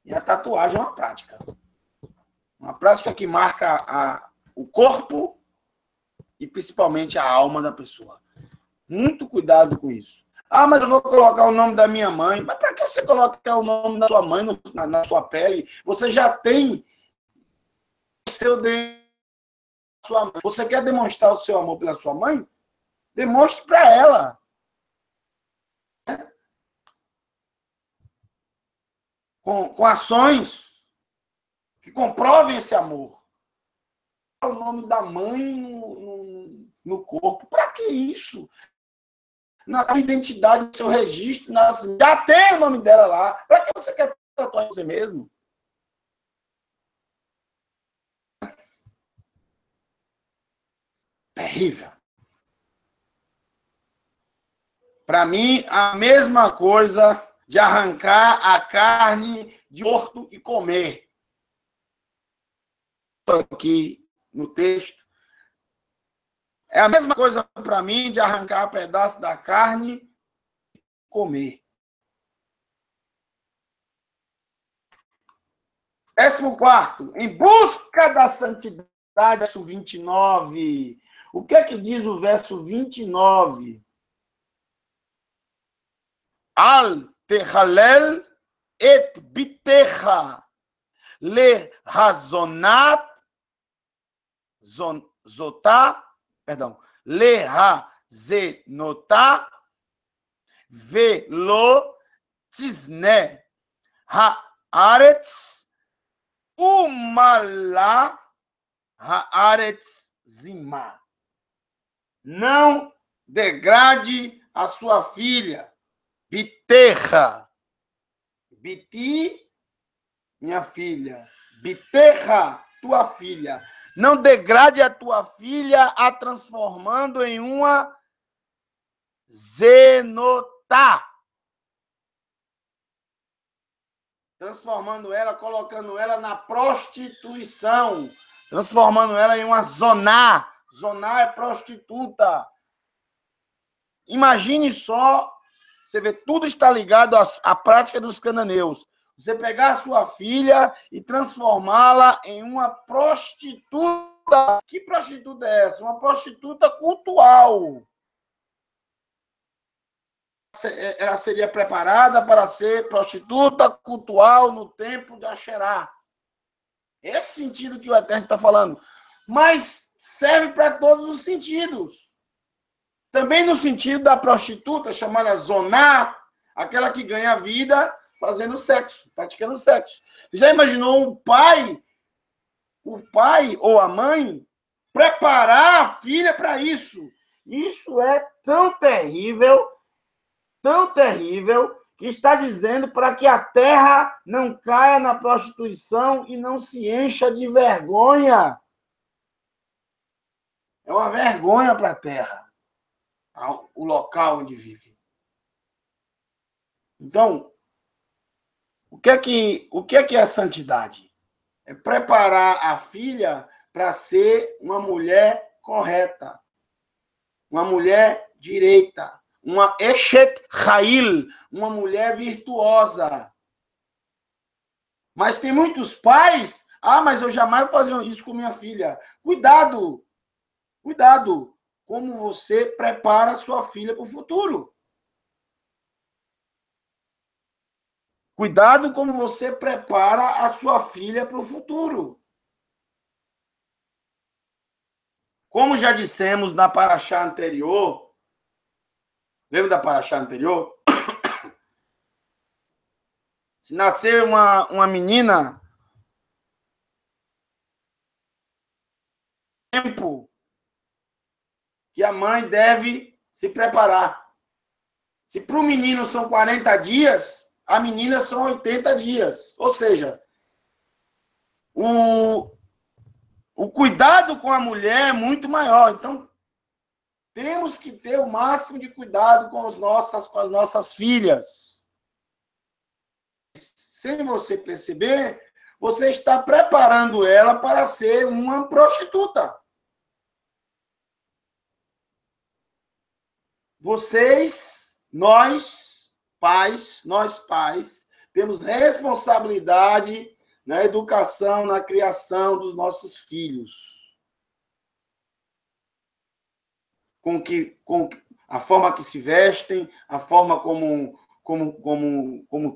E a tatuagem é uma prática. Uma prática que marca o corpo e principalmente a alma da pessoa. Muito cuidado com isso. Ah, mas eu vou colocar o nome da minha mãe. Mas para que você coloca o nome da sua mãe na sua pele? Você já tem o seu dentro da sua mãe. Você quer demonstrar o seu amor pela sua mãe? Demonstre para ela. Com ações que comprovem esse amor. O nome da mãe no corpo. Para que isso? Na identidade, no seu registro, já tem o nome dela lá. Para que você quer tatuar em você mesmo? Terrível. Para mim, a mesma coisa de arrancar a carne de morto e comer. Aqui no texto. É a mesma coisa para mim de arrancar um pedaço da carne e comer. 14º, em busca da santidade, verso 29. O que é que diz o verso 29? Al techalel et bitecha le razonat zotá, perdão, le razenotá velo tizne haaretz umala haaretz zimá. Não degrade a sua filha, bitecha. Biti, minha filha. Bitecha, tua filha. Não degrade a tua filha a transformando em uma zenotá. Transformando ela, colocando ela na prostituição. Transformando ela em uma zoná. Zoná é prostituta. Imagine só, você vê, tudo está ligado à prática dos cananeus. Você pegar a sua filha e transformá-la em uma prostituta. Que prostituta é essa? Uma prostituta cultual. Ela seria preparada para ser prostituta cultual no templo de Axerá. Esse sentido que o Eterno está falando. Mas serve para todos os sentidos. Também no sentido da prostituta, chamada zoná, aquela que ganha vida fazendo sexo, praticando sexo. Você já imaginou o pai ou a mãe preparar a filha para isso? Isso é tão terrível, que está dizendo para que a terra não caia na prostituição e não se encha de vergonha. É uma vergonha para a terra, o local onde vive. Então, o que é que é a santidade? É preparar a filha para ser uma mulher correta, uma mulher direita, uma Eshet Hail, uma mulher virtuosa. Mas tem muitos pais, mas eu jamais vou fazer isso com minha filha. Cuidado, como você prepara a sua filha para o futuro. Cuidado como você prepara a sua filha para o futuro. Como já dissemos na paraxá anterior, lembra da paraxá anterior? Se nascer uma menina, tempo que a mãe deve se preparar. Se para o menino são 40 dias, a menina são 80 dias. Ou seja, o cuidado com a mulher é muito maior. Então, temos que ter o máximo de cuidado com as nossas filhas. Sem você perceber, você está preparando ela para ser uma prostituta. Nós pais, temos responsabilidade na educação, na criação dos nossos filhos. Com a forma que se vestem, a forma como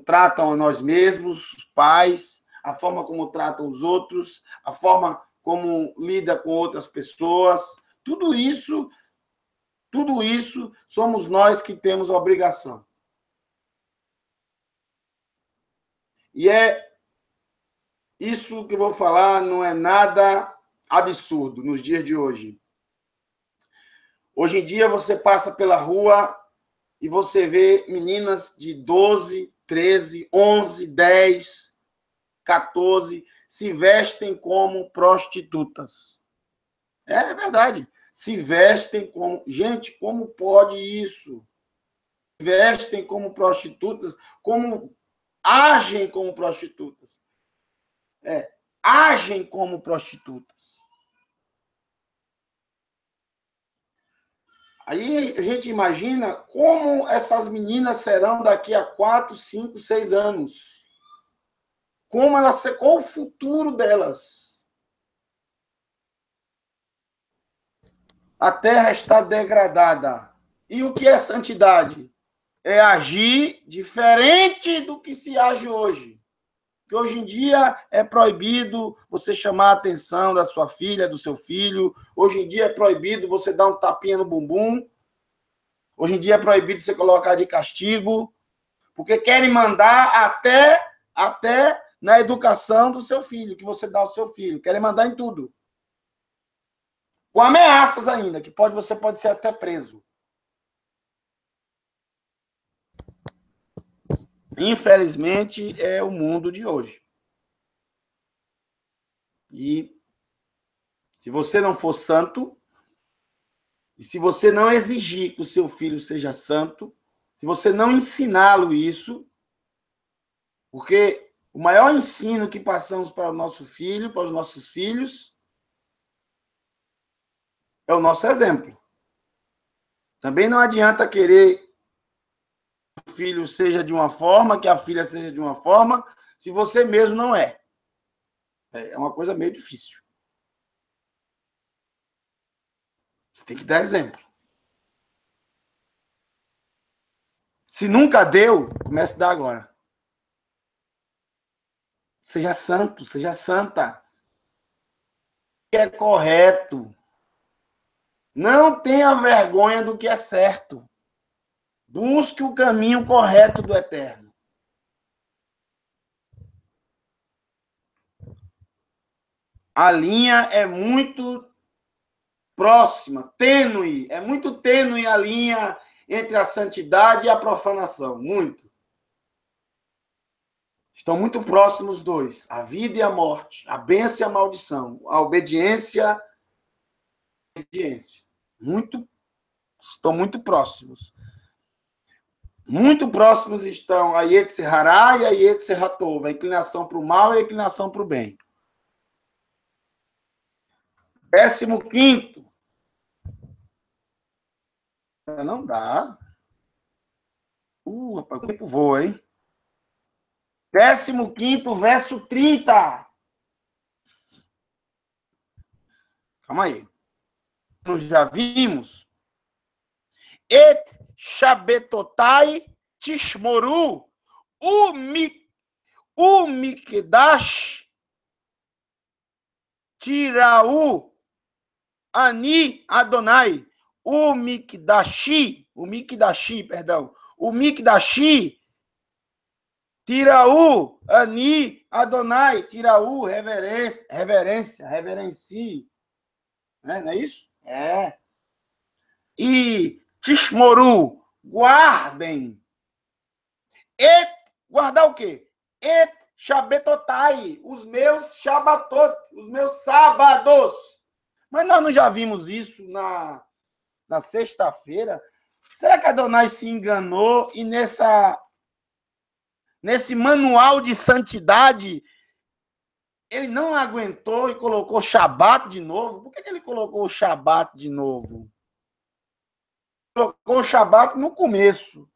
tratam a nós mesmos, os pais, a forma como tratam os outros, a forma como lida com outras pessoas. Tudo isso somos nós que temos a obrigação. E isso que eu vou falar não é nada absurdo nos dias de hoje. Hoje em dia você passa pela rua e você vê meninas de 12, 13, 11, 10, 14 se vestem como prostitutas. É verdade. Se vestem como... Gente, como pode isso? Se vestem como prostitutas, como agem como prostitutas. Agem como prostitutas. Aí a gente imagina como essas meninas serão daqui a 4, 5, 6 anos. qual o futuro delas. A terra está degradada. E o que é santidade? É agir diferente do que se age hoje. Porque hoje em dia é proibido você chamar a atenção da sua filha, do seu filho. Hoje em dia é proibido você dar um tapinha no bumbum. Hoje em dia é proibido você colocar de castigo. Porque querem mandar até na educação do seu filho, que você dá ao seu filho. Querem mandar em tudo. Com ameaças ainda, que você pode ser até preso. Infelizmente, é o mundo de hoje. E se você não for santo, e se você não exigir que o seu filho seja santo, se você não ensiná-lo isso, porque o maior ensino que passamos para o nosso filho, para os nossos filhos, é o nosso exemplo. Também não adianta querer que o filho seja de uma forma, que a filha seja de uma forma, se você mesmo não é. É uma coisa meio difícil. Você tem que dar exemplo. Se nunca deu, comece a dar agora. Seja santo, seja santa. É correto. Não tenha vergonha do que é certo. Busque o caminho correto do eterno. A linha é muito próxima, tênue. É muito tênue a linha entre a santidade e a profanação. Muito. Estão muito próximos os dois. A vida e a morte. A bênção e a maldição. A obediência e a obediência. Estão muito próximos. Muito próximos estão a Yetzer Hará e a Yetzer Hatov, a inclinação para o mal e a inclinação para o bem. 15º. Não dá. Rapaz, o tempo voa, hein? 15º, verso 30. Calma aí. Nós já vimos. Et Shabetotai Tishmoru Mikdash Tirau Ani Adonai. O Mikdashi, perdão. O Mikdashi Tirau Ani Adonai. Tirau, reverência, reverencie. Não é isso? É. E Tishmoru, guardem. Guardar o quê? Et Shabetotai, os meus Shabatot, os meus sábados. Mas nós não já vimos isso na sexta-feira? Será que Adonai se enganou e nesse manual de santidade ele não aguentou e colocou Shabat de novo? Por que ele colocou o Shabat de novo? Colocou o Shabat no começo.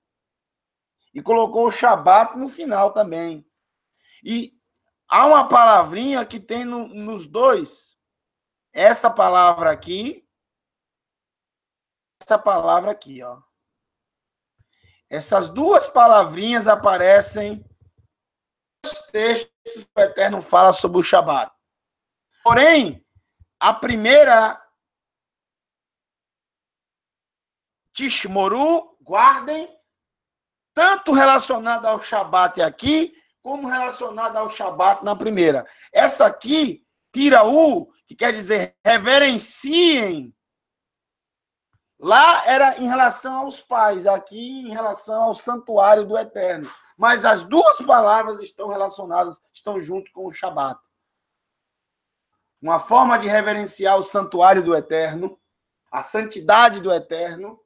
E colocou o Shabat no final também. E há uma palavrinha que tem nos dois. Essa palavra aqui. Essa palavra aqui, ó. Essas duas palavrinhas aparecem nos textos que o Eterno fala sobre o Shabat. Porém, a primeira, Tishmoru, guardem, tanto relacionada ao Shabat aqui, como relacionada ao Shabat na primeira. Essa aqui, Tiraú, que quer dizer reverenciem. Lá era em relação aos pais, aqui em relação ao santuário do Eterno. Mas as duas palavras estão relacionadas, estão junto com o Shabat. Uma forma de reverenciar o santuário do Eterno, a santidade do Eterno,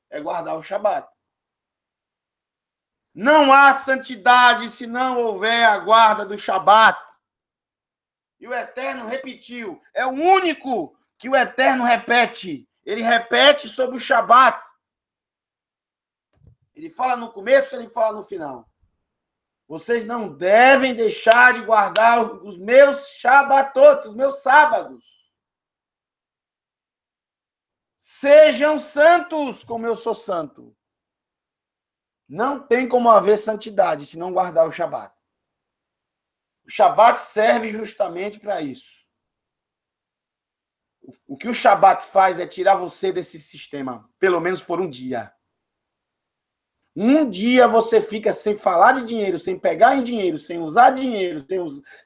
é guardar o Shabat. Não há santidade se não houver a guarda do Shabat. E o Eterno repetiu. É o único que o Eterno repete. Ele repete sobre o Shabat. Ele fala no começo, ele fala no final. Vocês não devem deixar de guardar os meus Shabatot, os meus sábados. Sejam santos como eu sou santo. Não tem como haver santidade se não guardar o Shabat. O Shabat serve justamente para isso. O que o Shabat faz é tirar você desse sistema, pelo menos por um dia. Um dia você fica sem falar de dinheiro, sem pegar em dinheiro, sem usar dinheiro,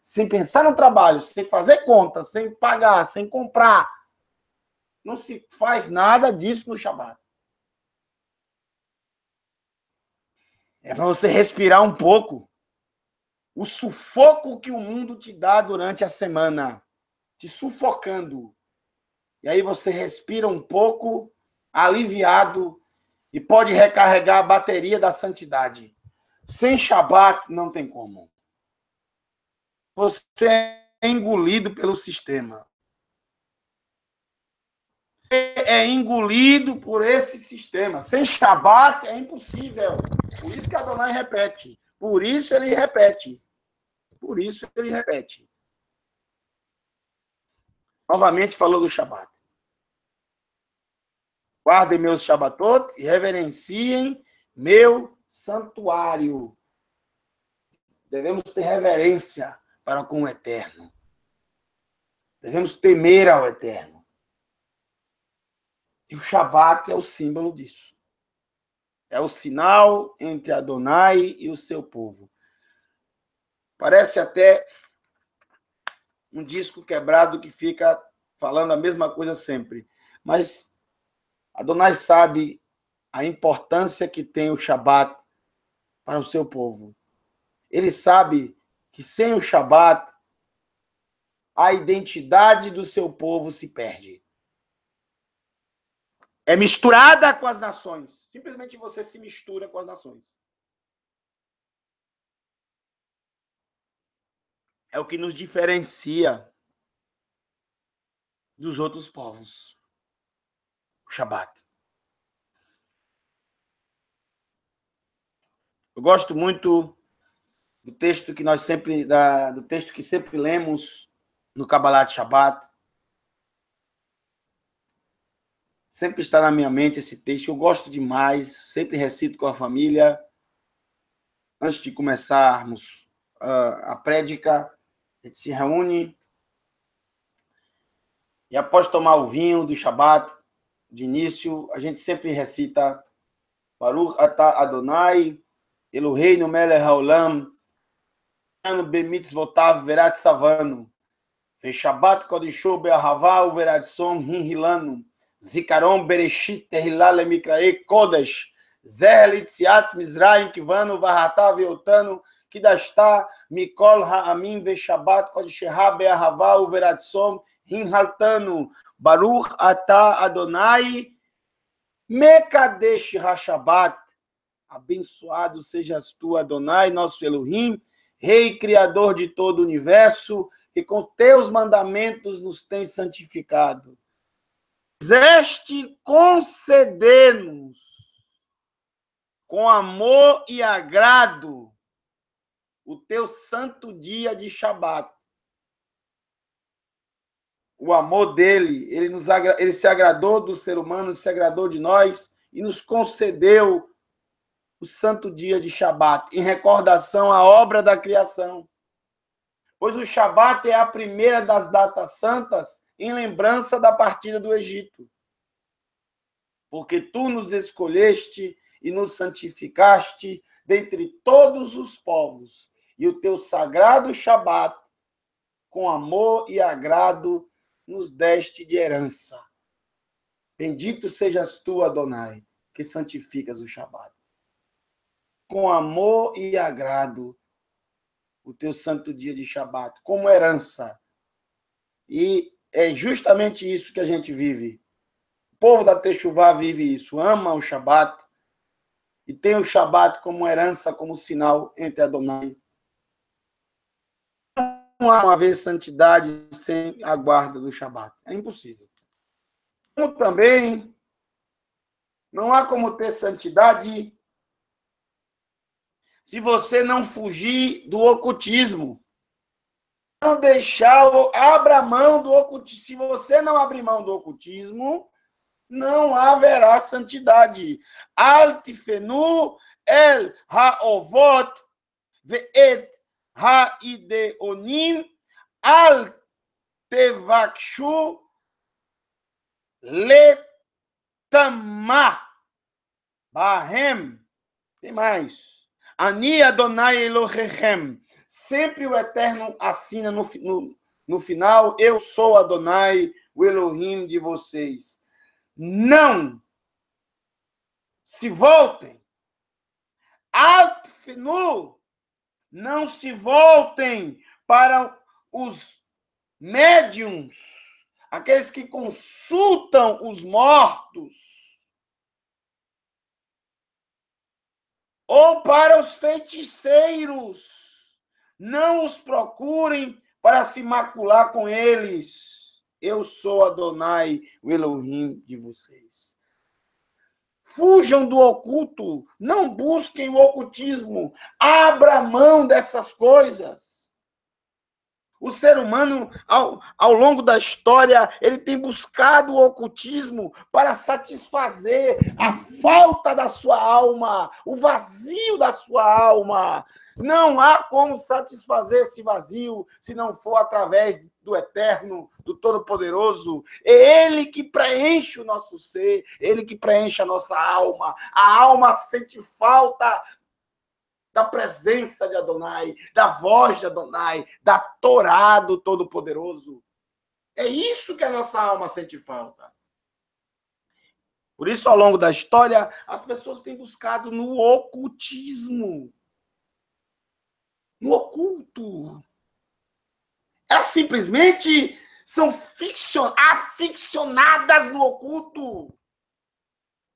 sem pensar no trabalho, sem fazer conta, sem pagar, sem comprar. Não se faz nada disso no Shabat. É para você respirar um pouco. O sufoco que o mundo te dá durante a semana, te sufocando. E aí você respira um pouco, aliviado, e pode recarregar a bateria da santidade. Sem Shabat não tem como. Você é engolido pelo sistema. É engolido por esse sistema. Sem Shabat é impossível. Por isso que Adonai repete. Por isso ele repete. Por isso ele repete. Novamente falou do Shabat. Guardem meus Shabatot e reverenciem meu santuário. Devemos ter reverência para com o Eterno. Devemos temer ao Eterno. E o Shabat é o símbolo disso. É o sinal entre Adonai e o seu povo. Parece até um disco quebrado que fica falando a mesma coisa sempre. Mas Adonai sabe a importância que tem o Shabat para o seu povo. Ele sabe que sem o Shabat, a identidade do seu povo se perde. É misturada com as nações. Simplesmente você se mistura com as nações. É o que nos diferencia dos outros povos. O Shabat. Eu gosto muito do texto que nós sempre do texto que sempre lemos no Kabbalat Shabbat. Sempre está na minha mente esse texto. Eu gosto demais. Sempre recito com a família. Antes de começarmos a prédica, a gente se reúne e após tomar o vinho do Shabat, de início, a gente sempre recita Baruch atah Adonai, Eloheinu melech haolam, bemitzvotav verat savanu, Shabat kodisho be'ahava uverat som hinhilanu, Zikaron bereshit tehillah lemikrae kodesh, Zer litziat mizraim kivanu vahatav yotanu, Kidashta mikol ha'amim ve'shabat kodisheha be'ahava uverat som hinhaltanu, Baruch atah Adonai, Mekadesh HaShabat, abençoado sejas tu, Adonai, nosso Elohim, Rei Criador de todo o universo, que com teus mandamentos nos tem santificado. Quiseste conceder-nos, com amor e agrado, o teu santo dia de Shabat. O amor dele, ele se agradou do ser humano, se agradou de nós e nos concedeu o santo dia de Shabat, em recordação à obra da criação. Pois o Shabat é a primeira das datas santas em lembrança da partida do Egito. Porque tu nos escolheste e nos santificaste dentre todos os povos, e o teu sagrado Shabat, com amor e agrado, nos deste de herança. Bendito sejas tu, Adonai, que santificas o Shabat. Com amor e agrado, o teu santo dia de Shabat, como herança. E é justamente isso que a gente vive. O povo da Techuvá vive isso, ama o Shabat e tem o Shabat como herança, como sinal entre Adonai. Não há uma vez santidade sem a guarda do Shabat. É impossível. Como também não há como ter santidade se você não fugir do ocultismo. Não deixar, abra mão do ocultismo. Se você não abrir mão do ocultismo, não haverá santidade. Al tifenu el haovot ve'et ha'ideonim al tevakshu letama bahem. Tem mais. Ani Adonai Elohechem. Sempre o Eterno assina no final, eu sou Adonai, o Elohim de vocês. Não se voltem. Altfenu, não se voltem para os médiums, aqueles que consultam os mortos, ou para os feiticeiros. Não os procurem para se macular com eles. Eu sou Adonai, o Elohim de vocês. Fujam do oculto. Não busquem o ocultismo. Abra mão dessas coisas. O ser humano, ao longo da história, ele tem buscado o ocultismo para satisfazer a falta da sua alma, o vazio da sua alma. Não há como satisfazer esse vazio se não for através do Eterno, do Todo-Poderoso. É Ele que preenche o nosso ser, Ele que preenche a nossa alma. A alma sente falta da presença de Adonai, da voz de Adonai, da Torá do Todo-Poderoso. É isso que a nossa alma sente falta. Por isso, ao longo da história, as pessoas têm buscado no ocultismo. No oculto. Elas simplesmente são aficionadas no oculto.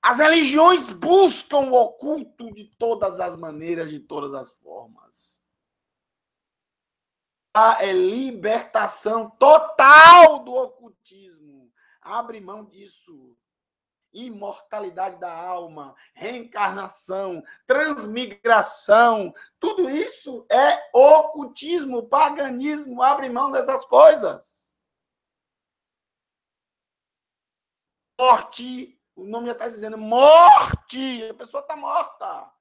As religiões buscam o oculto de todas as maneiras, de todas as formas. É libertação total do ocultismo. Abre mão disso. Imortalidade da alma, reencarnação, transmigração, tudo isso é ocultismo, paganismo. Abre mão dessas coisas. Morte. O nome já está dizendo morte. A pessoa está morta.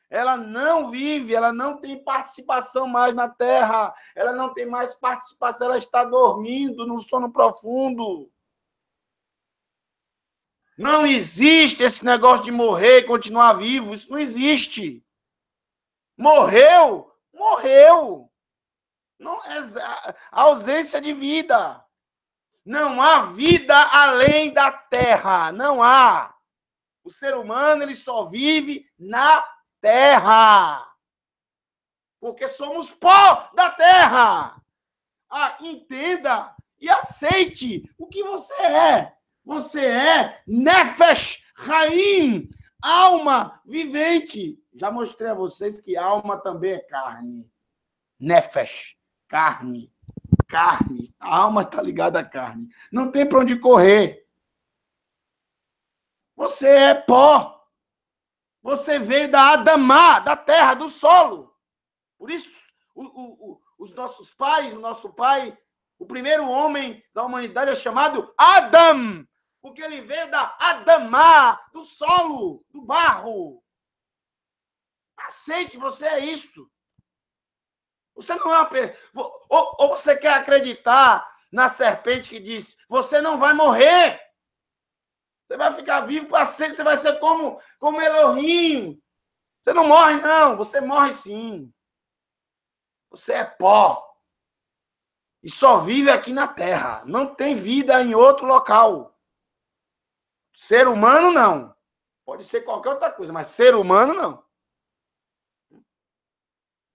Ela não vive, ela não tem participação mais na Terra. Ela não tem mais participação, ela está dormindo no sono profundo. Não existe esse negócio de morrer e continuar vivo. Isso não existe. Morreu, morreu. Não é ausência de vida. Não há vida além da terra. Não há. O ser humano, ele só vive na terra. Porque somos pó da terra. Entenda e aceite o que você é. Você é Nefesh Haim, alma vivente. Já mostrei a vocês que alma também é carne. Nefesh, carne. Carne. A alma está ligada à carne. Não tem para onde correr. Você é pó. Você veio da Adamá, da terra, do solo. Por isso, os nossos pais, o nosso pai, o primeiro homem da humanidade é chamado Adam. Porque ele veio da Adamá, do solo, do barro. Aceite, você é isso. Você não é uma... Ou você quer acreditar na serpente que diz, você não vai morrer. Você vai ficar vivo para sempre, você vai ser como Elohim. Você não morre, não. Você morre, sim. Você é pó. E só vive aqui na Terra. Não tem vida em outro local. Ser humano, não. Pode ser qualquer outra coisa, mas ser humano, não.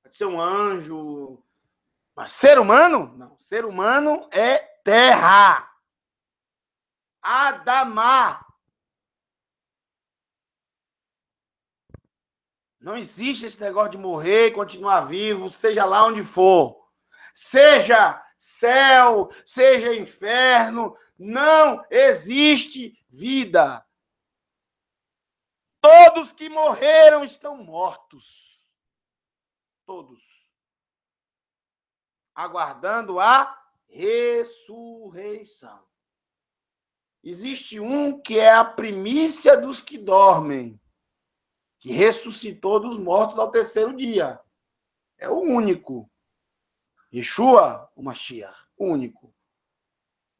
Pode ser um anjo. Mas ser humano? Não. Ser humano é terra. Adamá. Não existe esse negócio de morrer e continuar vivo, seja lá onde for. Seja céu, seja inferno, não existe vida. Todos que morreram estão mortos. todos, aguardando a ressurreição. Existe um que é a primícia dos que dormem, que ressuscitou dos mortos ao terceiro dia. É o único. Yeshua, o Mashiach, o único.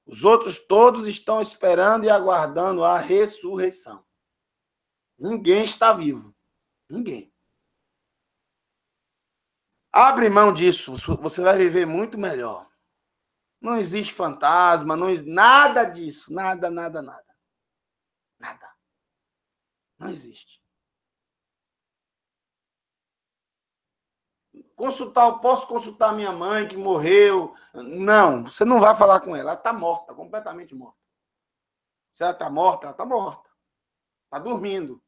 Os outros todos estão esperando e aguardando a ressurreição. Ninguém está vivo. Ninguém. Abre mão disso, você vai viver muito melhor. Não existe fantasma, não existe nada disso. Nada, nada, nada. Nada. Não existe. Posso consultar minha mãe que morreu? Não, você não vai falar com ela. Ela está morta, completamente morta. Se ela está morta, ela está morta. Está dormindo.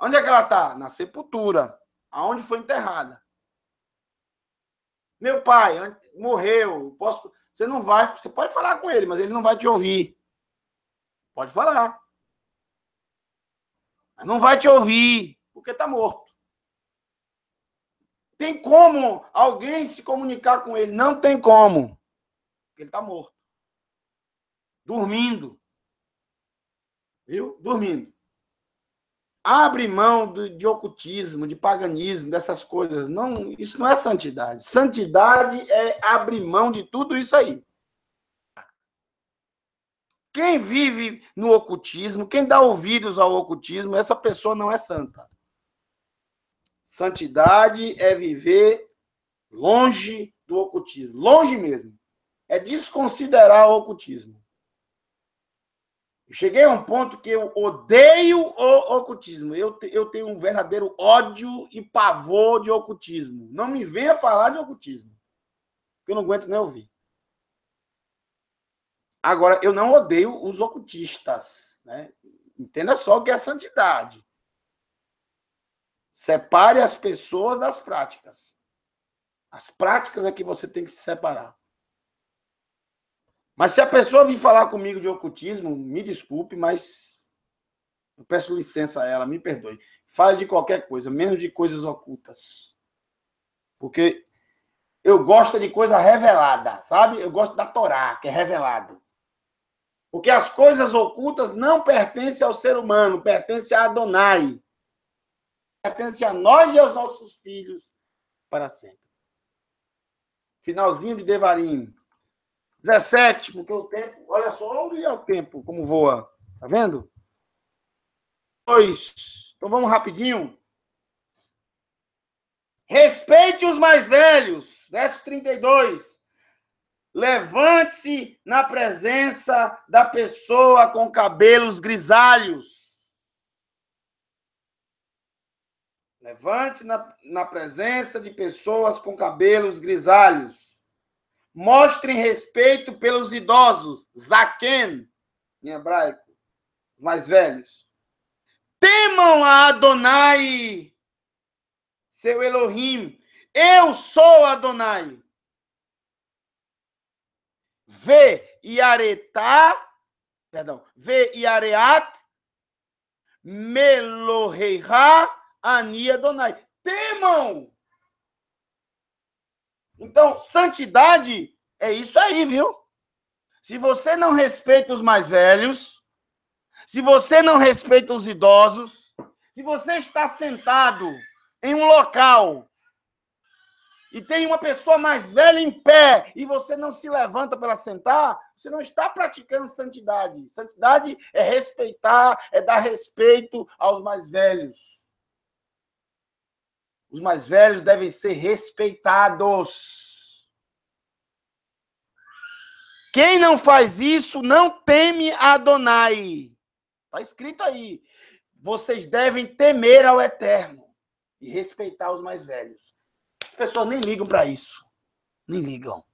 Onde é que ela está? Na sepultura. Aonde foi enterrada. Meu pai morreu. Você não vai. Você pode falar com ele, mas ele não vai te ouvir. Pode falar. Mas não vai te ouvir, porque está morto. Tem como alguém se comunicar com ele? Não tem como. Porque ele está morto. Dormindo. Viu? Dormindo. Abre mão de ocultismo, de paganismo, dessas coisas. Não, isso não é santidade. Santidade é abrir mão de tudo isso aí. Quem vive no ocultismo, quem dá ouvidos ao ocultismo, essa pessoa não é santa. Santidade é viver longe do ocultismo. Longe mesmo. É desconsiderar o ocultismo. Eu cheguei a um ponto que eu odeio o ocultismo. Eu tenho um verdadeiro ódio e pavor de ocultismo. Não me venha falar de ocultismo. Eu não aguento nem ouvir. Agora, eu não odeio os ocultistas. Né? Entenda só o que é santidade. Separe as pessoas das práticas. As práticas é que você tem que se separar. Mas se a pessoa vir falar comigo de ocultismo, me desculpe, mas eu peço licença a ela, me perdoe. Fale de qualquer coisa, menos de coisas ocultas. Porque eu gosto de coisa revelada, sabe? Eu gosto da Torá, que é revelado. Porque as coisas ocultas não pertencem ao ser humano, pertencem a Adonai. Pertencem a nós e aos nossos filhos para sempre. Finalzinho de Devarim. 17, porque o tempo, olha só, olha o tempo, como voa. Tá vendo? 2. Então vamos rapidinho. Respeite os mais velhos. Verso 32. Levante-se na presença da pessoa com cabelos grisalhos. Levante-se na presença de pessoas com cabelos grisalhos. Mostrem respeito pelos idosos, Zaken, em hebraico, os mais velhos. Temam a Adonai, seu Elohim. Eu sou Adonai. Ve Yareat, Meloheha, Ani Adonai. Temam! Então, santidade é isso aí, viu? Se você não respeita os mais velhos, se você não respeita os idosos, se você está sentado em um local e tem uma pessoa mais velha em pé e você não se levanta para sentar, você não está praticando santidade. Santidade é respeitar, é dar respeito aos mais velhos. Os mais velhos devem ser respeitados. Quem não faz isso não teme Adonai. Está escrito aí. Vocês devem temer ao Eterno e respeitar os mais velhos. As pessoas nem ligam para isso. Nem ligam.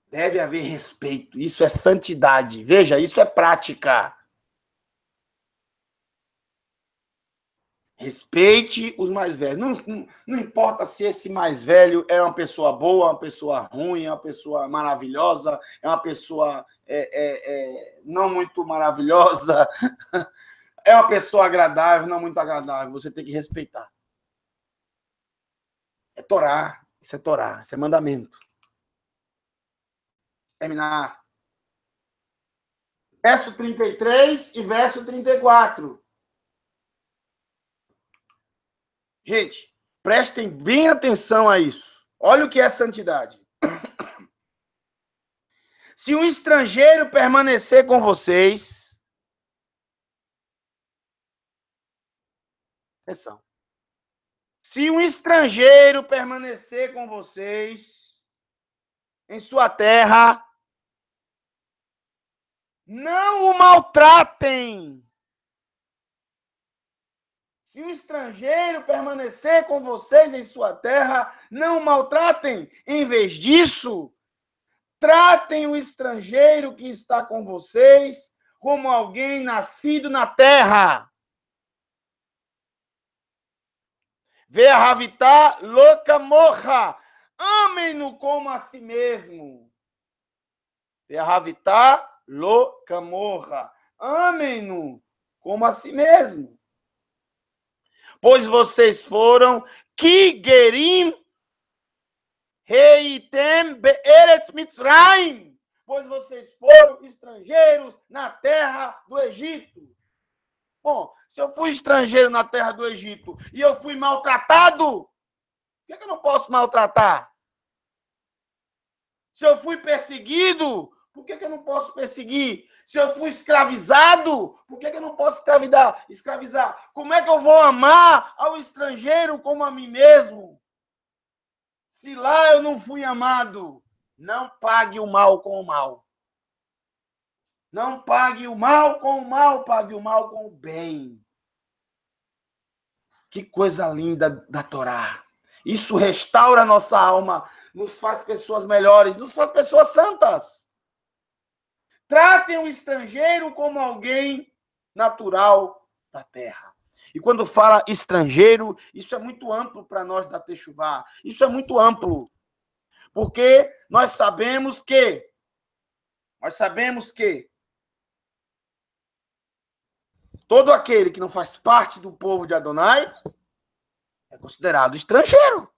Deve haver respeito. Isso é santidade. Veja, isso é prática. Respeite os mais velhos. Não importa se esse mais velho é uma pessoa boa, uma pessoa ruim, é uma pessoa maravilhosa, é uma pessoa não muito maravilhosa, é uma pessoa agradável, não muito agradável. Você tem que respeitar. É Torá. Isso é Torá. Isso é mandamento. Terminar. Verso 33 e verso 34. Gente, prestem bem atenção a isso. Olha o que é santidade. Se um estrangeiro permanecer com vocês, atenção. Se um estrangeiro permanecer com vocês em sua terra, não o maltratem. Se um estrangeiro permanecer com vocês em sua terra, não o maltratem. Em vez disso, tratem o estrangeiro que está com vocês como alguém nascido na terra. Ve'ahavitá lo kamocha. Amem-no como a si mesmo. Ve'ahavitá lo kamocha. Amem-no como a si mesmo. Pois vocês foram Kigerim Heitem Be'eretz Mitzrayim. Pois vocês foram estrangeiros na terra do Egito. Bom, se eu fui estrangeiro na terra do Egito e eu fui maltratado, por que eu não posso maltratar? Se eu fui perseguido, por que eu não posso perseguir? Se eu fui escravizado, por que eu não posso escravizar? Como é que eu vou amar ao estrangeiro como a mim mesmo? Se lá eu não fui amado, não pague o mal com o mal. Não pague o mal com o mal, pague o mal com o bem. Que coisa linda da Torá. Isso restaura a nossa alma, nos faz pessoas melhores, nos faz pessoas santas. Tratem o estrangeiro como alguém natural da terra. E quando fala estrangeiro, isso é muito amplo para nós da Techuvá. Isso é muito amplo. Porque nós sabemos que todo aquele que não faz parte do povo de Adonai é considerado estrangeiro.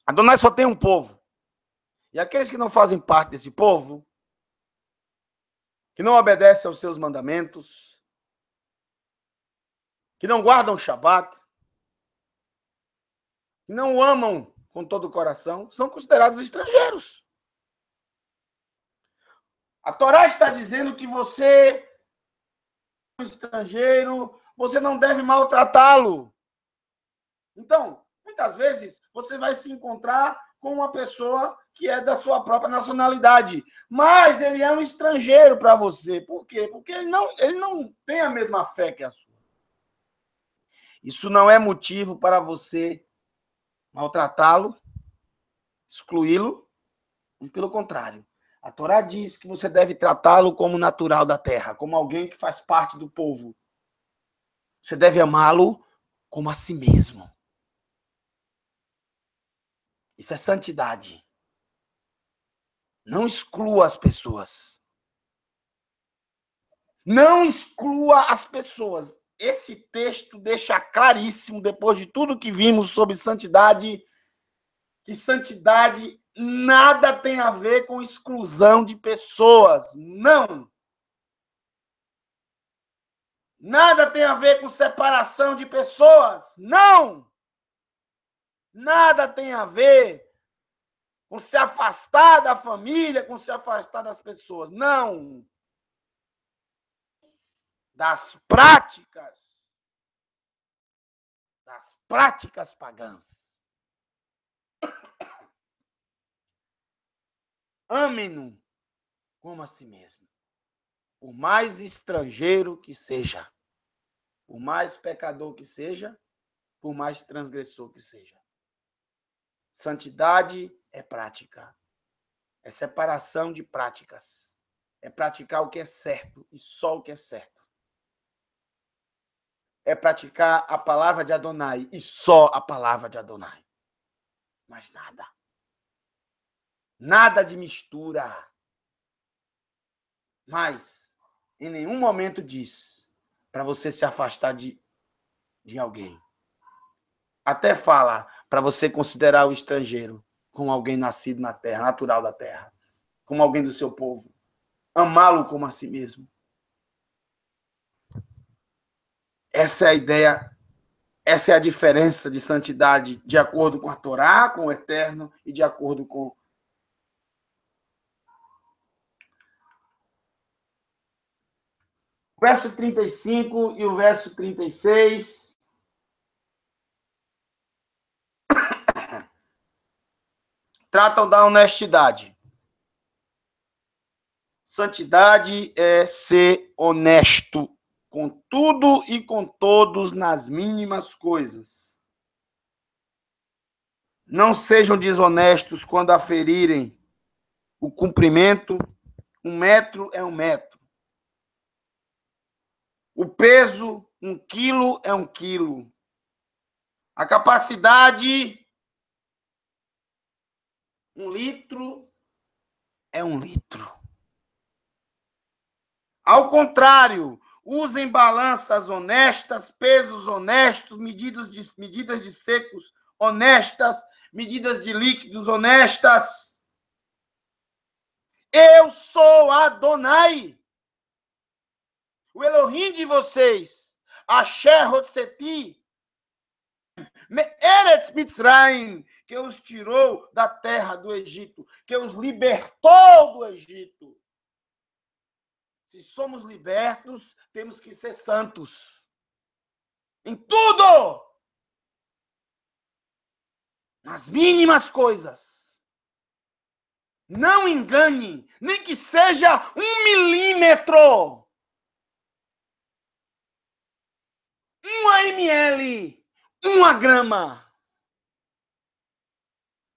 Adonai só tem um povo. E aqueles que não fazem parte desse povo, que não obedecem aos seus mandamentos, que não guardam o Shabat, que não o amam com todo o coração, são considerados estrangeiros. A Torá está dizendo que você é um estrangeiro, você não deve maltratá-lo. Então, muitas vezes, você vai se encontrar com uma pessoa que é da sua própria nacionalidade, mas ele é um estrangeiro para você. Por quê? Porque ele não tem a mesma fé que a sua. Isso não é motivo para você maltratá-lo, excluí-lo, e pelo contrário. A Torá diz que você deve tratá-lo como natural da terra, como alguém que faz parte do povo. Você deve amá-lo como a si mesmo. Isso é santidade. Não exclua as pessoas. Não exclua as pessoas. Esse texto deixa claríssimo, depois de tudo que vimos sobre santidade, que santidade nada tem a ver com exclusão de pessoas. Não. Nada tem a ver com separação de pessoas. Não. Nada tem a ver com se afastar da família, com se afastar das pessoas. Não. Das práticas pagãs. Amem-no como a si mesmo. Por mais estrangeiro que seja, por mais pecador que seja, por mais transgressor que seja. Santidade é prática. É separação de práticas. É praticar o que é certo e só o que é certo. É praticar a palavra de Adonai e só a palavra de Adonai. Mais nada. Nada de mistura. Mas, em nenhum momento diz para você se afastar de de alguém. Até fala para você considerar o estrangeiro como alguém nascido na terra, natural da terra, como alguém do seu povo. Amá-lo como a si mesmo. Essa é a ideia, essa é a diferença de santidade de acordo com a Torá, com o Eterno, e de acordo com o verso 35 e o verso 36. Tratam da honestidade. Santidade é ser honesto com tudo e com todos nas mínimas coisas. Não sejam desonestos quando aferirem o cumprimento. 1 metro é 1 metro. O peso, 1 quilo é 1 quilo. A capacidade, 1 litro é 1 litro. Ao contrário, usem balanças honestas, pesos honestos, medidas de secos honestas, medidas de líquidos honestas. Eu sou Adonai, o Elohim de vocês, Asher Hotzeti, Eretz Mitzrayim, que os tirou da terra do Egito, que os libertou do Egito. Se somos libertos, temos que ser santos. Em tudo! Nas mínimas coisas. Não engane, nem que seja 1 milímetro. 1 ml. 1 grama.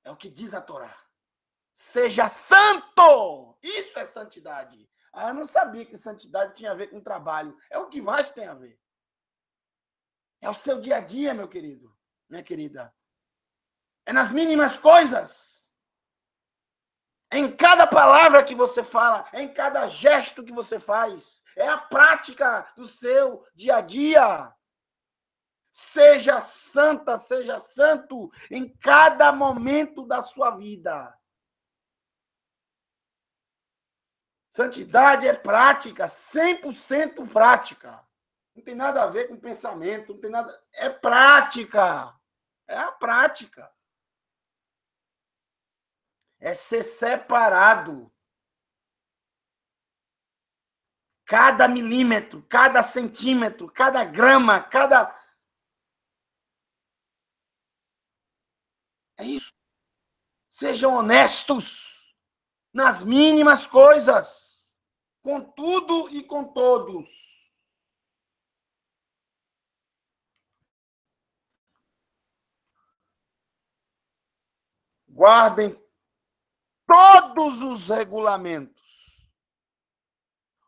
É o que diz a Torá. Seja santo. Isso é santidade. Ah, eu não sabia que santidade tinha a ver com trabalho. É o que mais tem a ver. É o seu dia a dia, meu querido, minha querida. É nas mínimas coisas. É em cada palavra que você fala, é em cada gesto que você faz. É a prática do seu dia a dia. Seja santa, seja santo em cada momento da sua vida. Santidade é prática, 100% prática. Não tem nada a ver com pensamento, não tem nada. É prática. É a prática. É ser separado. Cada milímetro, cada centímetro, cada grama, cada. É isso. Sejam honestos nas mínimas coisas, com tudo e com todos. Guardem todos os regulamentos.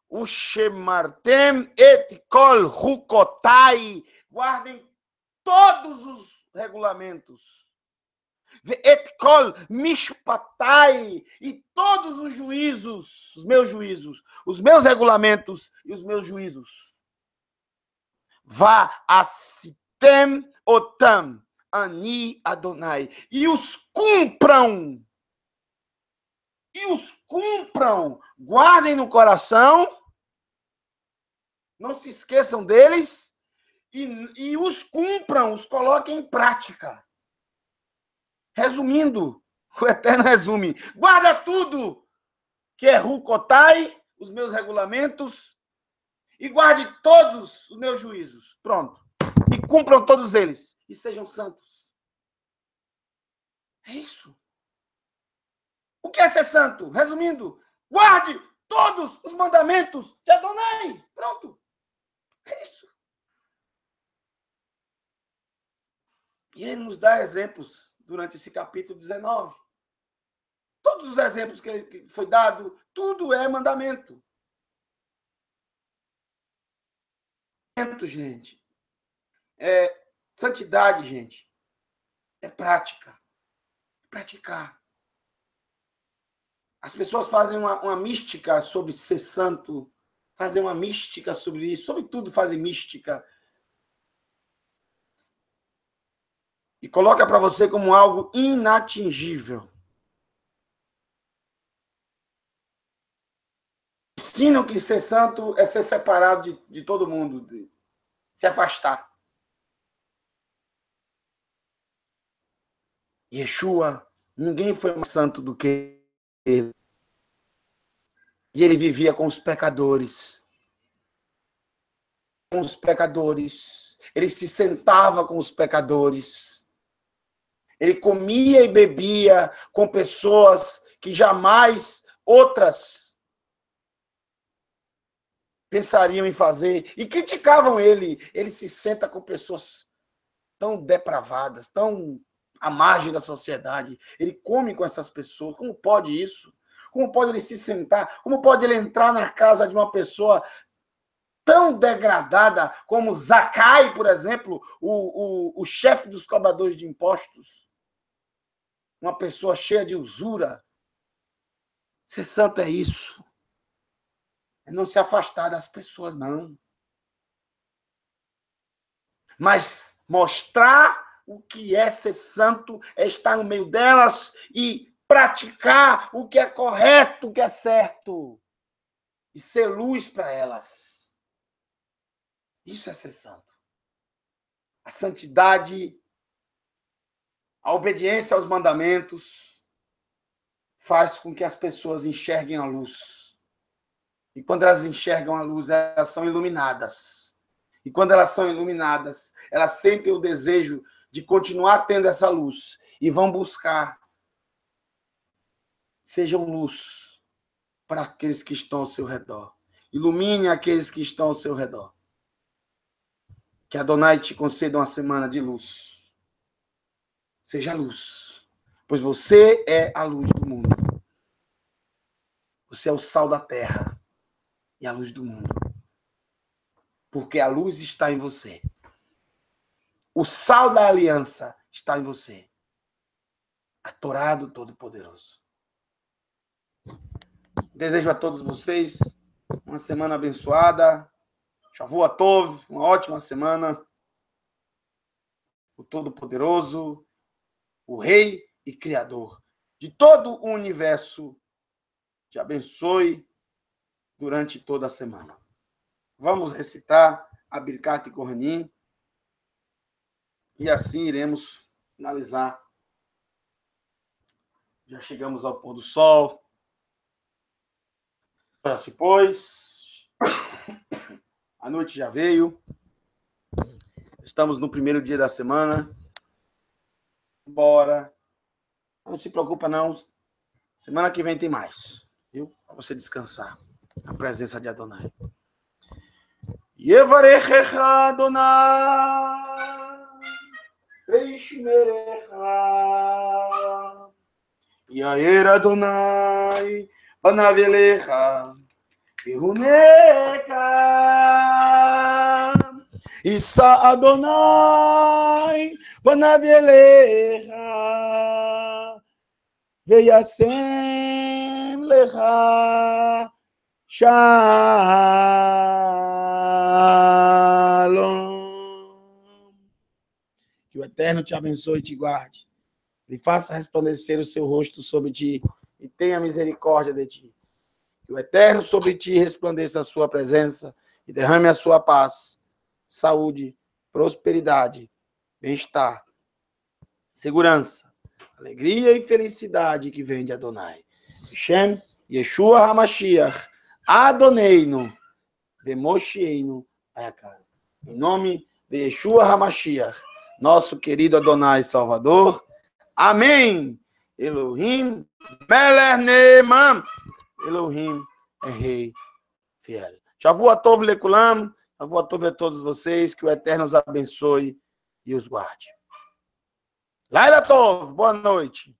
O Shemartem et kol hukotai. Guardem todos os regulamentos. Et kol mishpatai. E todos os juízos, os meus regulamentos e os meus juízos. Va asitem otam. Ani Adonai. E os cumpram. E os cumpram. Guardem no coração. Não se esqueçam deles. E os cumpram, os coloquem em prática. Resumindo, o Eterno resume. Guarda tudo que é Rukotai, os meus regulamentos, e guarde todos os meus juízos. Pronto. E cumpram todos eles. E sejam santos. É isso. O que é ser santo? Resumindo, guarde todos os mandamentos de Adonai. Pronto. É isso. E ele nos dá exemplos durante esse capítulo 19. Todos os exemplos que foi dado, tudo é mandamento. Gente. É santidade, gente. É prática. Praticar. As pessoas fazem uma mística sobre ser santo, fazem uma mística sobre isso, sobre tudo fazem mística. e coloca para você como algo inatingível. Ensinam que ser santo é ser separado de todo mundo, de se afastar. Yeshua, ninguém foi mais santo do que ele. E ele vivia com os pecadores. Com os pecadores. Ele se sentava com os pecadores. Ele comia e bebia com pessoas que jamais outras pensariam em fazer. E criticavam ele. Ele se senta com pessoas tão depravadas, tão à margem da sociedade. Ele come com essas pessoas. Como pode isso? Como pode ele se sentar? Como pode ele entrar na casa de uma pessoa tão degradada como Zacai, por exemplo, o chefe dos cobradores de impostos? Uma pessoa cheia de usura. Ser santo é isso. É não se afastar das pessoas, não. Mas mostrar o que é ser santo é estar no meio delas e praticar o que é correto, o que é certo. E ser luz para elas. Isso é ser santo. A santidade, a obediência aos mandamentos faz com que as pessoas enxerguem a luz. E quando elas enxergam a luz, elas são iluminadas. E quando elas são iluminadas, elas sentem o desejo de continuar tendo essa luz e vão buscar. Sejam luz para aqueles que estão ao seu redor. Ilumine aqueles que estão ao seu redor. Que Adonai te conceda uma semana de luz. Seja luz, pois você é a luz do mundo. Você é o sal da terra e a luz do mundo. Porque a luz está em você. O sal da aliança está em você. A Torá do Todo-Poderoso. Desejo a todos vocês uma semana abençoada. Shavua Tov, uma ótima semana. O Todo-Poderoso, o Rei e Criador de todo o universo, te abençoe durante toda a semana. Vamos recitar a Birkat Kohanim e assim iremos finalizar. Já chegamos ao pôr do sol. Depois, a noite já veio. Estamos no primeiro dia da semana. Bora. Não se preocupa, não. Semana que vem tem mais. Viu? Para você descansar. Na presença de Adonai. Yevarechecha Adonai. Veishmerecha. Yair Adonai. Panav elecha. Yehuneka. Isa Adonai. Panav elecha. Veyasem lecha. Shalom. Que o Eterno te abençoe e te guarde. Ele faça resplandecer o seu rosto sobre ti e tenha misericórdia de ti. Que o Eterno sobre ti resplandeça a sua presença e derrame a sua paz, saúde, prosperidade, bem-estar, segurança, alegria e felicidade que vem de Adonai. Shem, Yeshua HaMashiach, Adoneinu, Demosheinu, Ayakar. Em nome de Yeshua HaMashiach, nosso querido Adonai Salvador. Amém. Elohim, Melech Neeman. Elohim é Rei fiel. Shavua Tov Lekulam. Shavua Tov a todos vocês. Que o Eterno os abençoe e os guarde. Laila Tov, boa noite.